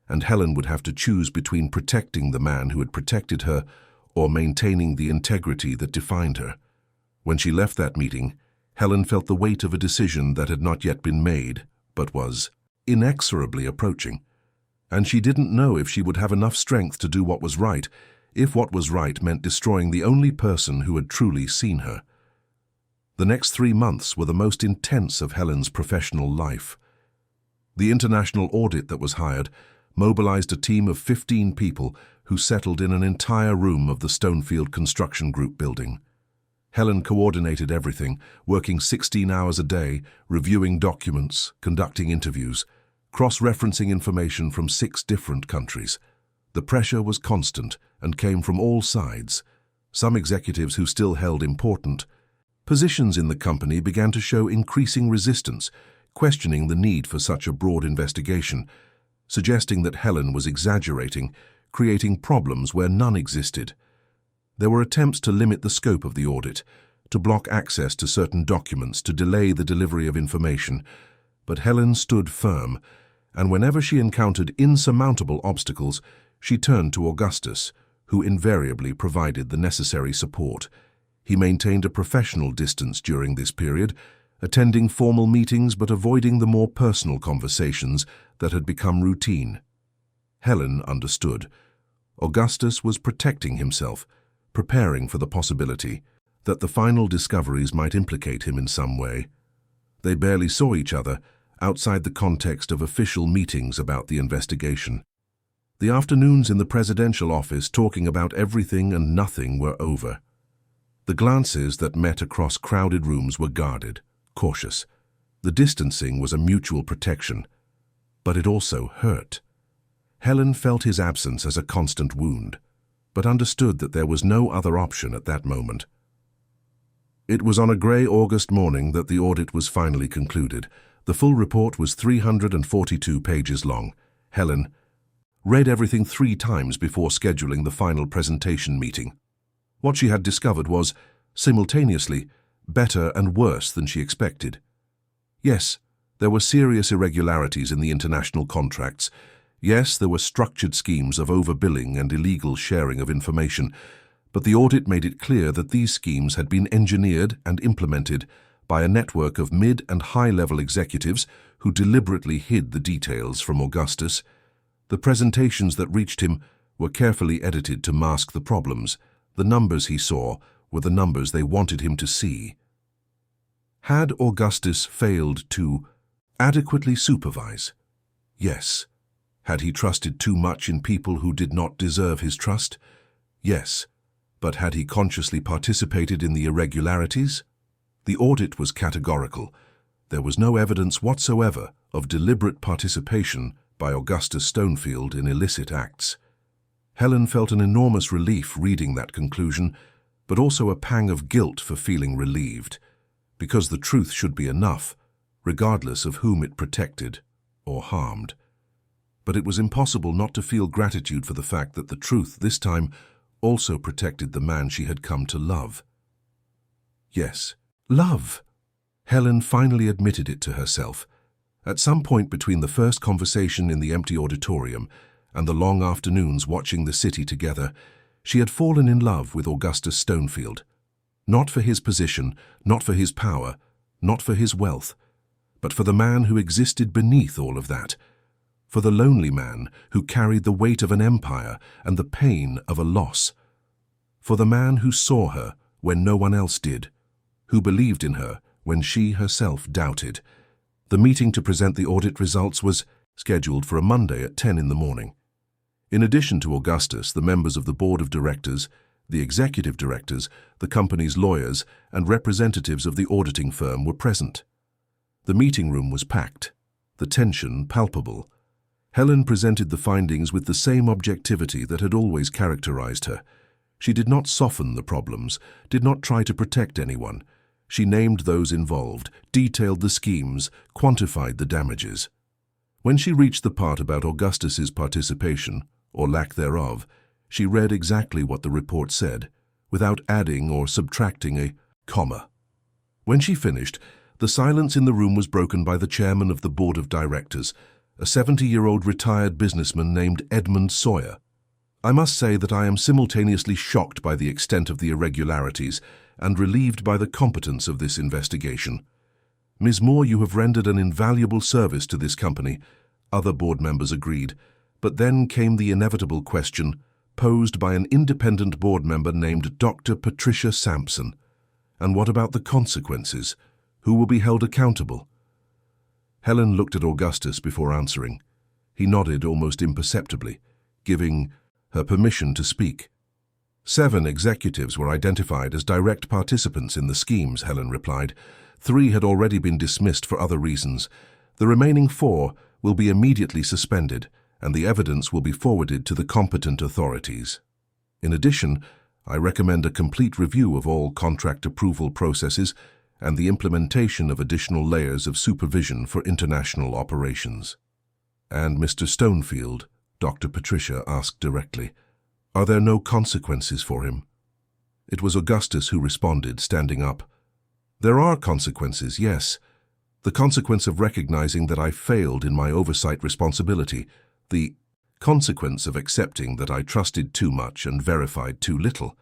And Helen would have to choose between protecting the man who had protected her or maintaining the integrity that defined her. When she left that meeting, Helen felt the weight of a decision that had not yet been made, but was inexorably approaching. And she didn't know if she would have enough strength to do what was right, if what was right meant destroying the only person who had truly seen her. The next 3 months were the most intense of Helen's professional life. The international audit that was hired mobilized a team of 15 people who settled in an entire room of the Stonefield Construction Group building. Helen coordinated everything, working 16 hours a day, reviewing documents, conducting interviews, cross-referencing information from 6 different countries. The pressure was constant and came from all sides. Some executives who still held important positions in the company began to show increasing resistance, questioning the need for such a broad investigation, suggesting that Helen was exaggerating, creating problems where none existed. There were attempts to limit the scope of the audit, to block access to certain documents, to delay the delivery of information. But Helen stood firm, and whenever she encountered insurmountable obstacles, she turned to Augustus, who invariably provided the necessary support. He maintained a professional distance during this period, attending formal meetings but avoiding the more personal conversations that had become routine. Helen understood. Augustus was protecting himself, preparing for the possibility. that the final discoveries might implicate him in some way. They barely saw each other outside the context of official meetings about the investigation. The afternoons in the presidential office talking about everything and nothing were over. The glances that met across crowded rooms were guarded, cautious. The distancing was a mutual protection, but it also hurt. Helen felt his absence as a constant wound, but understood that there was no other option at that moment. It was on a grey August morning that the audit was finally concluded. The full report was 342 pages long. Helen read everything 3 times before scheduling the final presentation meeting. What she had discovered was, simultaneously, better and worse than she expected. Yes, there were serious irregularities in the international contracts. Yes, there were structured schemes of overbilling and illegal sharing of information, but the audit made it clear that these schemes had been engineered and implemented by a network of mid- and high-level executives who deliberately hid the details from Augustus. The presentations that reached him were carefully edited to mask the problems. The numbers he saw were the numbers they wanted him to see. Had Augustus failed to adequately supervise? Yes. Had he trusted too much in people who did not deserve his trust? Yes. But had he consciously participated in the irregularities? The audit was categorical. There was no evidence whatsoever of deliberate participation by Augustus Stonefield in illicit acts. Helen felt an enormous relief reading that conclusion, but also a pang of guilt for feeling relieved, because the truth should be enough, regardless of whom it protected or harmed. But it was impossible not to feel gratitude for the fact that the truth, this time, also protected the man she had come to love. Yes, love. Helen finally admitted it to herself. At some point between the first conversation in the empty auditorium and the long afternoons watching the city together, she had fallen in love with Augustus Stonefield. Not for his position, not for his power, not for his wealth, but for the man who existed beneath all of that, for the lonely man who carried the weight of an empire and the pain of a loss, for the man who saw her when no one else did, who believed in her when she herself doubted. The meeting to present the audit results was scheduled for a Monday at 10 in the morning. In addition to Augustus, the members of the board of directors, the executive directors, the company's lawyers, and representatives of the auditing firm were present. The meeting room was packed, the tension palpable. Helen presented the findings with the same objectivity that had always characterized her. She did not soften the problems, did not try to protect anyone. She named those involved, detailed the schemes, quantified the damages. When she reached the part about Augustus's participation, or lack thereof, she read exactly what the report said, without adding or subtracting a comma. When she finished, the silence in the room was broken by the chairman of the board of directors, a 70-year-old retired businessman named Edmund Sawyer. I must say that I am simultaneously shocked by the extent of the irregularities and relieved by the competence of this investigation. Ms. Moore, you have rendered an invaluable service to this company, other board members agreed, but then came the inevitable question, posed by an independent board member named Dr. Patricia Sampson. And what about the consequences? Who will be held accountable? Helen looked at Augustus before answering. He nodded almost imperceptibly, giving her permission to speak. 7 executives were identified as direct participants in the schemes, Helen replied. 3 had already been dismissed for other reasons. The remaining 4 will be immediately suspended, and the evidence will be forwarded to the competent authorities. In addition, I recommend a complete review of all contract approval processes and the implementation of additional layers of supervision for international operations. And Mr. Stonefield, Dr. Patricia asked directly, are there no consequences for him? It was Augustus who responded, standing up. There are consequences, yes. The consequence of recognizing that I failed in my oversight responsibility, the consequence of accepting that I trusted too much and verified too little.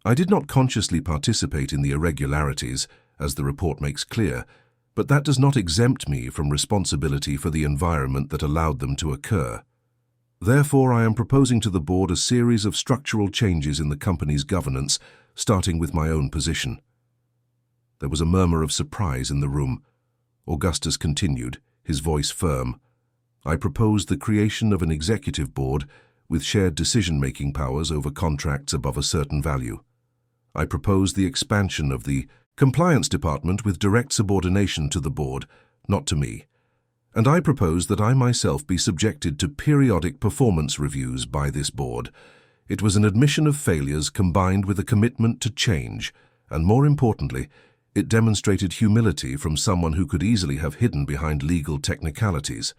I did not consciously participate in the irregularities, as the report makes clear, but that does not exempt me from responsibility for the environment that allowed them to occur. Therefore, I am proposing to the board a series of structural changes in the company's governance starting with my own position. There was a murmur of surprise in the room. Augustus continued, his voice firm. I proposed the creation of an executive board with shared decision-making powers over contracts above a certain value. I proposed the expansion of the compliance department with direct subordination to the board, not to me. And I proposed that I myself be subjected to periodic performance reviews by this board. It was an admission of failures combined with a commitment to change, and more importantly, it demonstrated humility from someone who could easily have hidden behind legal technicalities.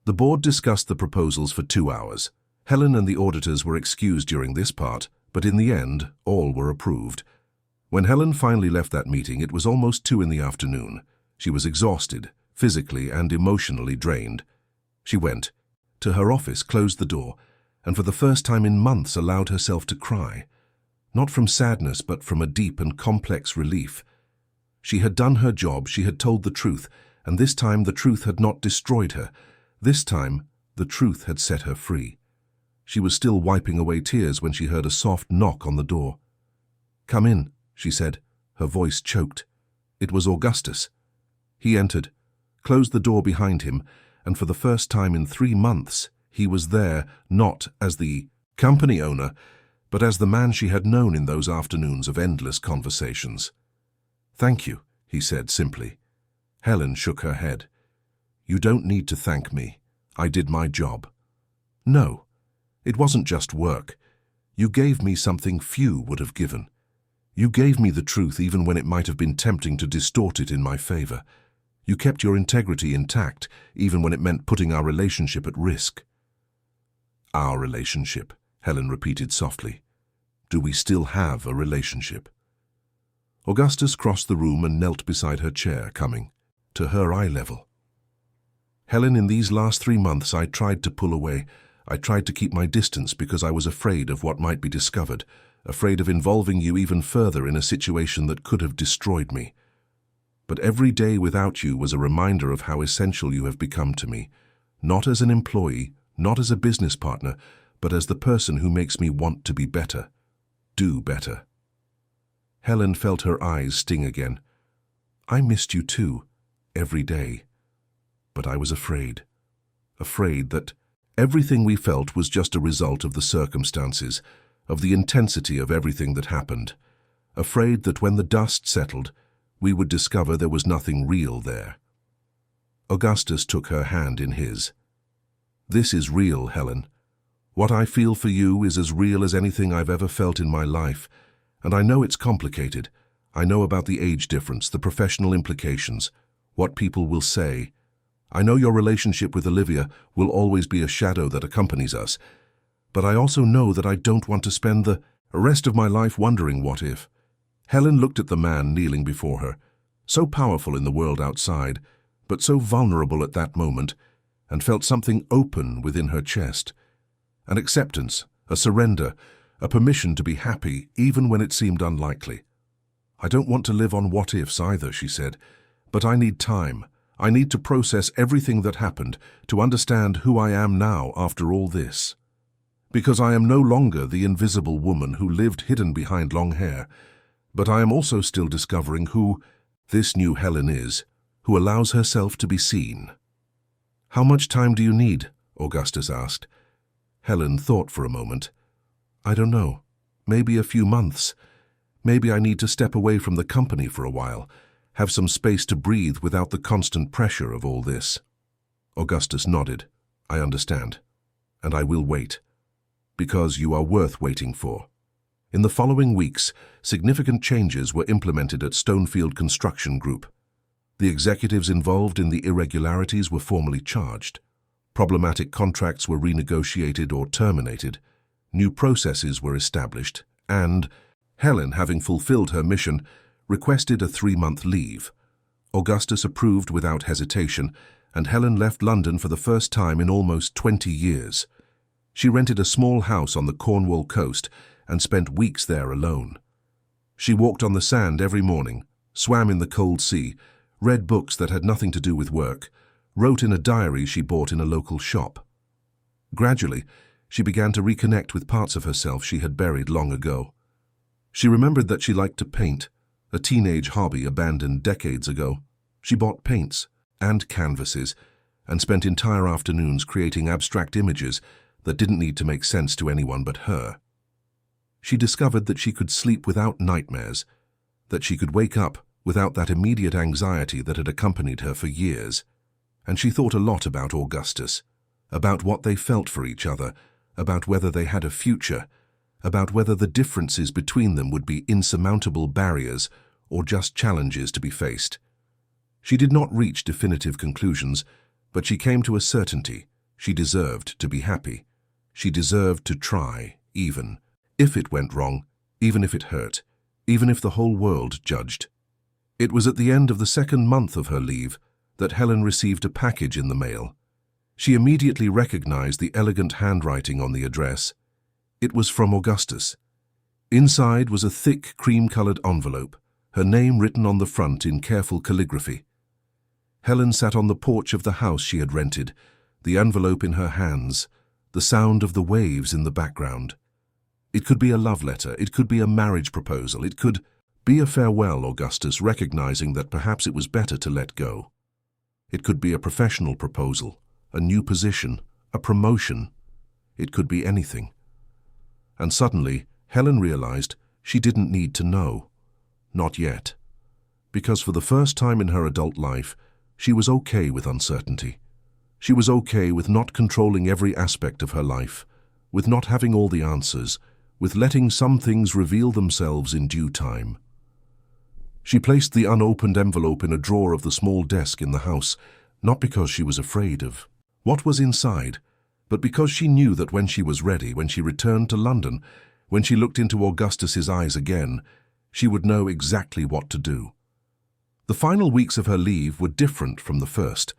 The board discussed the proposals for 2 hours. Helen and the auditors were excused during this part, but in the end, all were approved. When Helen finally left that meeting, it was almost 2 in the afternoon. She was exhausted, physically and emotionally drained. She went to her office, closed the door, and for the first time in months allowed herself to cry. Not from sadness, but from a deep and complex relief. She had done her job, she had told the truth, and this time the truth had not destroyed her. This time, the truth had set her free. She was still wiping away tears when she heard a soft knock on the door. "Come in," she said, her voice choked. It was Augustus. He entered, closed the door behind him, and for the first time in 3 months, he was there not as the company owner, but as the man she had known in those afternoons of endless conversations. "Thank you," he said simply. Helen shook her head. "You don't need to thank me. I did my job." "No, it wasn't just work. You gave me something few would have given. You gave me the truth even when it might have been tempting to distort it in my favor. You kept your integrity intact even when it meant putting our relationship at risk." "Our relationship," Helen repeated softly. "Do we still have a relationship?" Augustus crossed the room and knelt beside her chair, coming to her eye level. "Helen, in these last 3 months I tried to pull away. I tried to keep my distance because I was afraid of what might be discovered, afraid of involving you even further in a situation that could have destroyed me. But every day without you was a reminder of how essential you have become to me, not as an employee, not as a business partner, but as the person who makes me want to be better, do better." Helen felt her eyes sting again. "I missed you too, every day. But I was afraid that everything we felt was just a result of the circumstances, of the intensity of everything that happened. Afraid that when the dust settled, we would discover there was nothing real there." Augustus took her hand in his. "This is real, Helen. What I feel for you is as real as anything I've ever felt in my life, and I know it's complicated. I know about the age difference, the professional implications, what people will say. I know your relationship with Olivia will always be a shadow that accompanies us, but I also know that I don't want to spend the rest of my life wondering what if." Helen looked at the man kneeling before her, so powerful in the world outside, but so vulnerable at that moment, and felt something open within her chest. An acceptance, a surrender, a permission to be happy even when it seemed unlikely. "I don't want to live on what-ifs either," she said, "but I need time. I need to process everything that happened, to understand who I am now after all this. Because I am no longer the invisible woman who lived hidden behind long hair, but I am also still discovering who this new Helen is, who allows herself to be seen." "How much time do you need?" Augustus asked. Helen thought for a moment. "I don't know. Maybe a few months. Maybe I need to step away from the company for a while, have some space to breathe without the constant pressure of all this." Augustus nodded. "I understand. And I will wait. Because you are worth waiting for." In the following weeks, significant changes were implemented at Stonefield Construction Group. The executives involved in the irregularities were formally charged. Problematic contracts were renegotiated or terminated. New processes were established, and Helen, having fulfilled her mission, requested a 3-month leave. Augustus approved without hesitation, and Helen left London for the first time in almost 20 years. She rented a small house on the Cornwall coast and spent weeks there alone. She walked on the sand every morning, swam in the cold sea, read books that had nothing to do with work, wrote in a diary she bought in a local shop. Gradually, she began to reconnect with parts of herself she had buried long ago. She remembered that she liked to paint, a teenage hobby abandoned decades ago. She bought paints and canvases and spent entire afternoons creating abstract images that didn't need to make sense to anyone but her. She discovered that she could sleep without nightmares, that she could wake up without that immediate anxiety that had accompanied her for years. And she thought a lot about Augustus, about what they felt for each other, about whether they had a future, about whether the differences between them would be insurmountable barriers or just challenges to be faced. She did not reach definitive conclusions, but she came to a certainty. She deserved to be happy. She deserved to try, even if it went wrong, even if it hurt, even if the whole world judged. It was at the end of the second month of her leave that Helen received a package in the mail. She immediately recognized the elegant handwriting on the address. It was from Augustus. Inside was a thick, cream-colored envelope, her name written on the front in careful calligraphy. Helen sat on the porch of the house she had rented, the envelope in her hands, the sound of the waves in the background. It could be a love letter, it could be a marriage proposal, it could be a farewell, Augustus, recognizing that perhaps it was better to let go. It could be a professional proposal, a new position, a promotion. It could be anything. And suddenly, Helen realized she didn't need to know. Not yet. Because for the first time in her adult life, she was okay with uncertainty. She was okay with not controlling every aspect of her life, with not having all the answers, with letting some things reveal themselves in due time. She placed the unopened envelope in a drawer of the small desk in the house, not because she was afraid of what was inside, but because she knew that when she was ready, when she returned to London, when she looked into Augustus's eyes again, she would know exactly what to do. The final weeks of her leave were different from the first.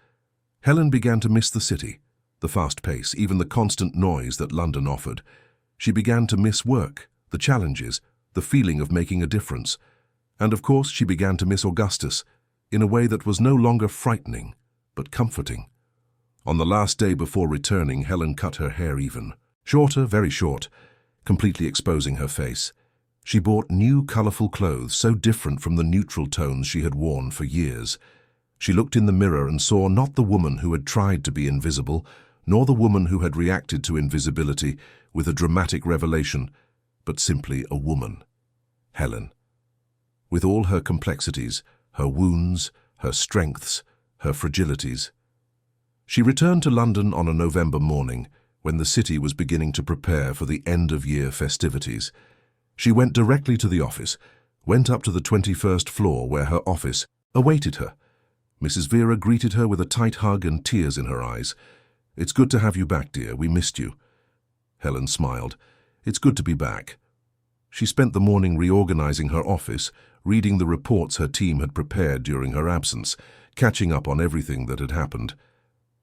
Helen began to miss the city, the fast pace, even the constant noise that London offered. She began to miss work, the challenges, the feeling of making a difference. And of course, she began to miss Augustus in a way that was no longer frightening, but comforting. On the last day before returning, Helen cut her hair even. Shorter, very short, completely exposing her face. She bought new, colorful clothes, so different from the neutral tones she had worn for years. She looked in the mirror and saw not the woman who had tried to be invisible, nor the woman who had reacted to invisibility with a dramatic revelation, but simply a woman. Helen. With all her complexities, her wounds, her strengths, her fragilities. She returned to London on a November morning, when the city was beginning to prepare for the end-of-year festivities. She went directly to the office, went up to the 21st floor where her office awaited her. Mrs. Vera greeted her with a tight hug and tears in her eyes. "It's good to have you back, dear. We missed you." Helen smiled. "It's good to be back." She spent the morning reorganizing her office, reading the reports her team had prepared during her absence, catching up on everything that had happened.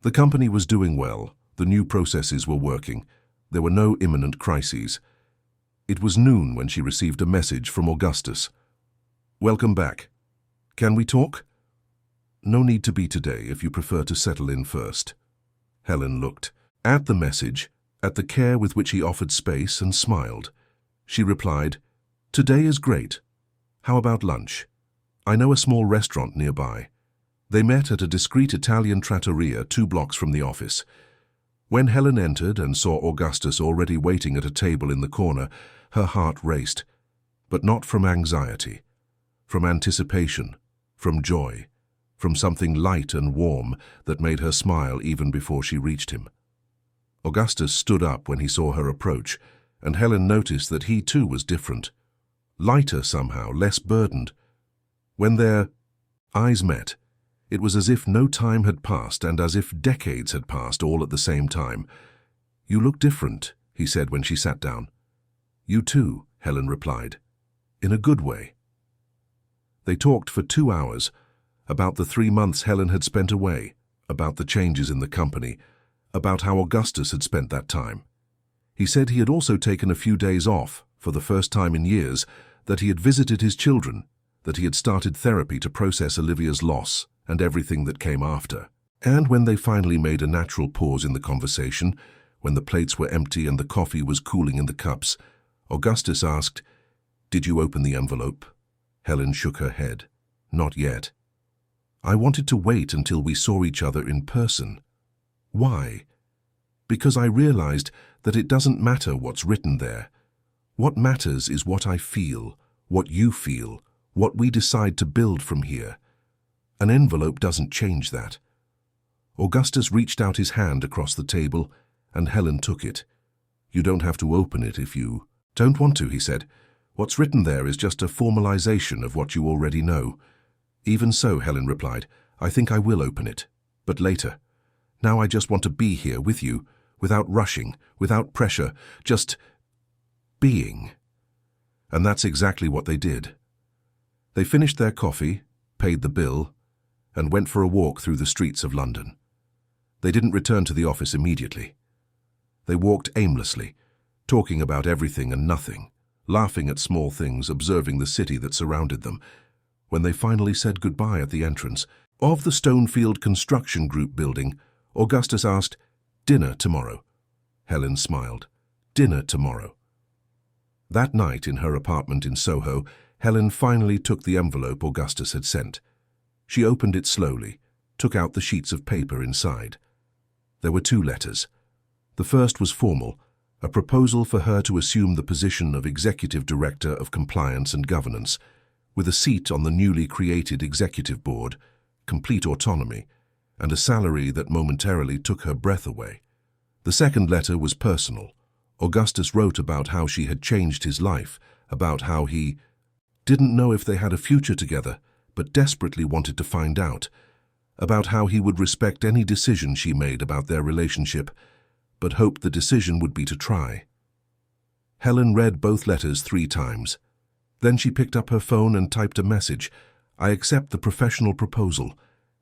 The company was doing well. The new processes were working. There were no imminent crises. It was noon when she received a message from Augustus. "Welcome back. Can we talk?" "No need to be today if you prefer to settle in first." Helen looked at the message, at the care with which he offered space, and smiled. She replied, "Today is great. How about lunch? I know a small restaurant nearby." They met at a discreet Italian trattoria 2 blocks from the office. When Helen entered and saw Augustus already waiting at a table in the corner, her heart raced, but not from anxiety, from anticipation, from joy, from something light and warm that made her smile even before she reached him. Augustus stood up when he saw her approach, and Helen noticed that he too was different, lighter somehow, less burdened. When their eyes met, it was as if no time had passed and as if decades had passed all at the same time. "You look different," he said when she sat down. "You too," Helen replied, "in a good way." They talked for 2 hours, about the 3 months Helen had spent away, about the changes in the company, about how Augustus had spent that time. He said he had also taken a few days off, for the first time in years, that he had visited his children, that he had started therapy to process Olivia's loss and everything that came after. And when they finally made a natural pause in the conversation, when the plates were empty and the coffee was cooling in the cups, Augustus asked, Did you open the envelope? Helen shook her head. Not yet. I wanted to wait until we saw each other in person. Why? Because I realized that it doesn't matter what's written there. What matters is what I feel, what you feel, what we decide to build from here. An envelope doesn't change that. Augustus reached out his hand across the table, and Helen took it. You don't have to open it if you don't want to, he said. What's written there is just a formalization of what you already know. Even so, Helen replied, I think I will open it, but later. Now I just want to be here with you, without rushing, without pressure, just being. And that's exactly what they did. They finished their coffee, paid the bill, and went for a walk through the streets of London. They didn't return to the office immediately. They walked aimlessly, talking about everything and nothing, laughing at small things, observing the city that surrounded them. When they finally said goodbye at the entrance of the Stonefield Construction Group building, Augustus asked, Dinner tomorrow. Helen smiled. Dinner tomorrow. That night in her apartment in Soho, Helen finally took the envelope Augustus had sent. She opened it slowly, took out the sheets of paper inside. There were 2 letters. The first was formal, a proposal for her to assume the position of Executive Director of Compliance and Governance, with a seat on the newly created Executive Board, complete autonomy, and a salary that momentarily took her breath away. The second letter was personal. Augustus wrote about how she had changed his life, about how he didn't know if they had a future together, but desperately wanted to find out, about how he would respect any decision she made about their relationship, but hoped the decision would be to try. Helen read both letters 3 times. Then she picked up her phone and typed a message. I accept the professional proposal,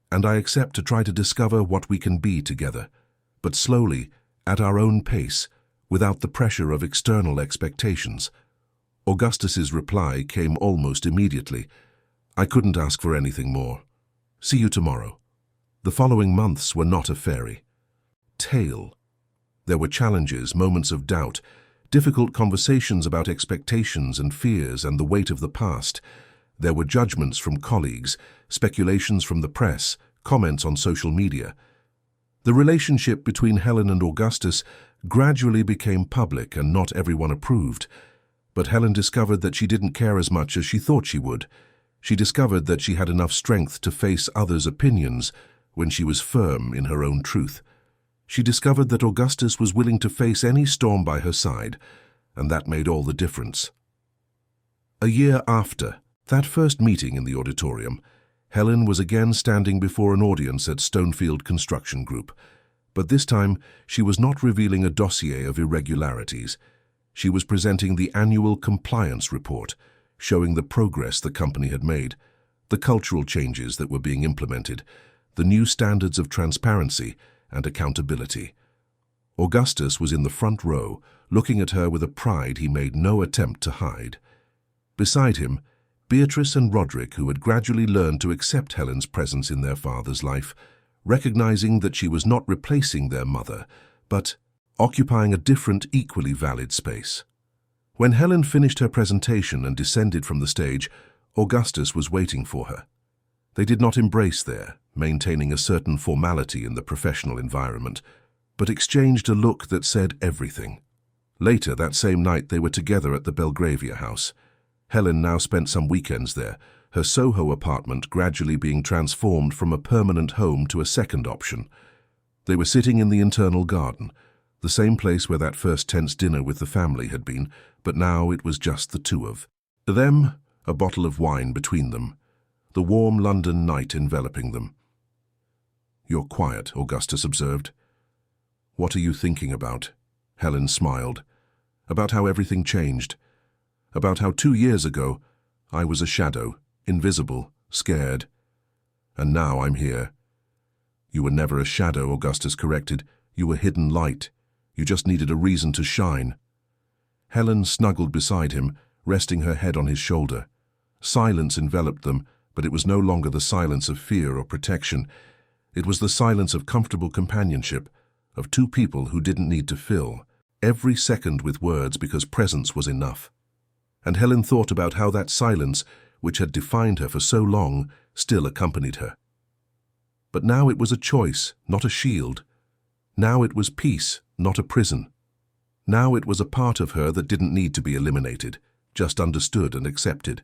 and I accept to try to discover what we can be together, but slowly, at our own pace, without the pressure of external expectations. Augustus's reply came almost immediately. I couldn't ask for anything more. See you tomorrow. The following months were not a fairy tale. There were challenges, moments of doubt, difficult conversations about expectations and fears and the weight of the past. There were judgments from colleagues, speculations from the press, comments on social media. The relationship between Helen and Augustus gradually became public and not everyone approved. But Helen discovered that she didn't care as much as she thought she would. She discovered that she had enough strength to face others' opinions when she was firm in her own truth. She discovered that Augustus was willing to face any storm by her side, and that made all the difference. A year after that first meeting in the auditorium, Helen was again standing before an audience at Stonefield Construction Group, but this time she was not revealing a dossier of irregularities. She was presenting the annual compliance report, showing the progress the company had made, the cultural changes that were being implemented, the new standards of transparency and accountability. Augustus was in the front row, looking at her with a pride he made no attempt to hide. Beside him, Beatrice and Roderick, who had gradually learned to accept Helen's presence in their father's life, recognizing that she was not replacing their mother, but occupying a different, equally valid space. When Helen finished her presentation and descended from the stage, Augustus was waiting for her. They did not embrace there, maintaining a certain formality in the professional environment, but exchanged a look that said everything. Later that same night they were together at the Belgravia house. Helen now spent some weekends there, her Soho apartment gradually being transformed from a permanent home to a second option. They were sitting in the internal garden, the same place where that first tense dinner with the family had been, but now it was just the two of them, a bottle of wine between them, the warm London night enveloping them. "You're quiet," Augustus observed. "What are you thinking about?" Helen smiled. "About how everything changed. About how 2 years ago I was a shadow, invisible, scared. And now I'm here." "You were never a shadow," Augustus corrected. "You were hidden light. You just needed a reason to shine." Helen snuggled beside him, resting her head on his shoulder. Silence enveloped them, but it was no longer the silence of fear or protection. It was the silence of comfortable companionship, of two people who didn't need to fill every second with words because presence was enough. And Helen thought about how that silence, which had defined her for so long, still accompanied her. But now it was a choice, not a shield. Now it was peace, not a prison. Now it was a part of her that didn't need to be eliminated, just understood and accepted.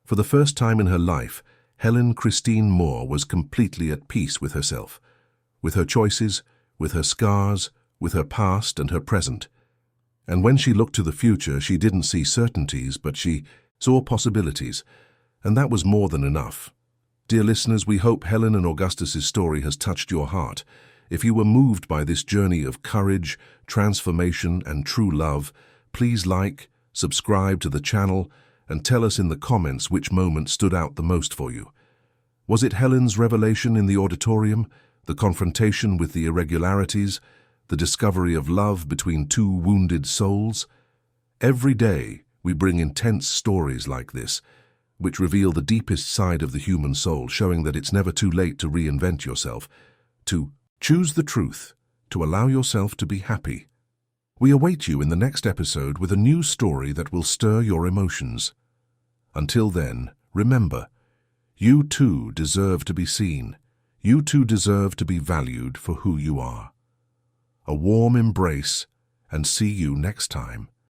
For the first time in her life, Helen Christine Moore was completely at peace with herself, with her choices, with her scars, with her past and her present. And when she looked to the future, she didn't see certainties, but she saw possibilities, and that was more than enough. Dear listeners, we hope Helen and Augustus's story has touched your heart. If you were moved by this journey of courage, transformation, and true love, please like, subscribe to the channel, and tell us in the comments which moment stood out the most for you. Was it Helen's revelation in the auditorium, the confrontation with the irregularities, the discovery of love between two wounded souls? Every day, we bring intense stories like this, which reveal the deepest side of the human soul, showing that it's never too late to reinvent yourself, to choose the truth, to allow yourself to be happy. We await you in the next episode with a new story that will stir your emotions. Until then, remember, you too deserve to be seen. You too deserve to be valued for who you are. A warm embrace, and see you next time.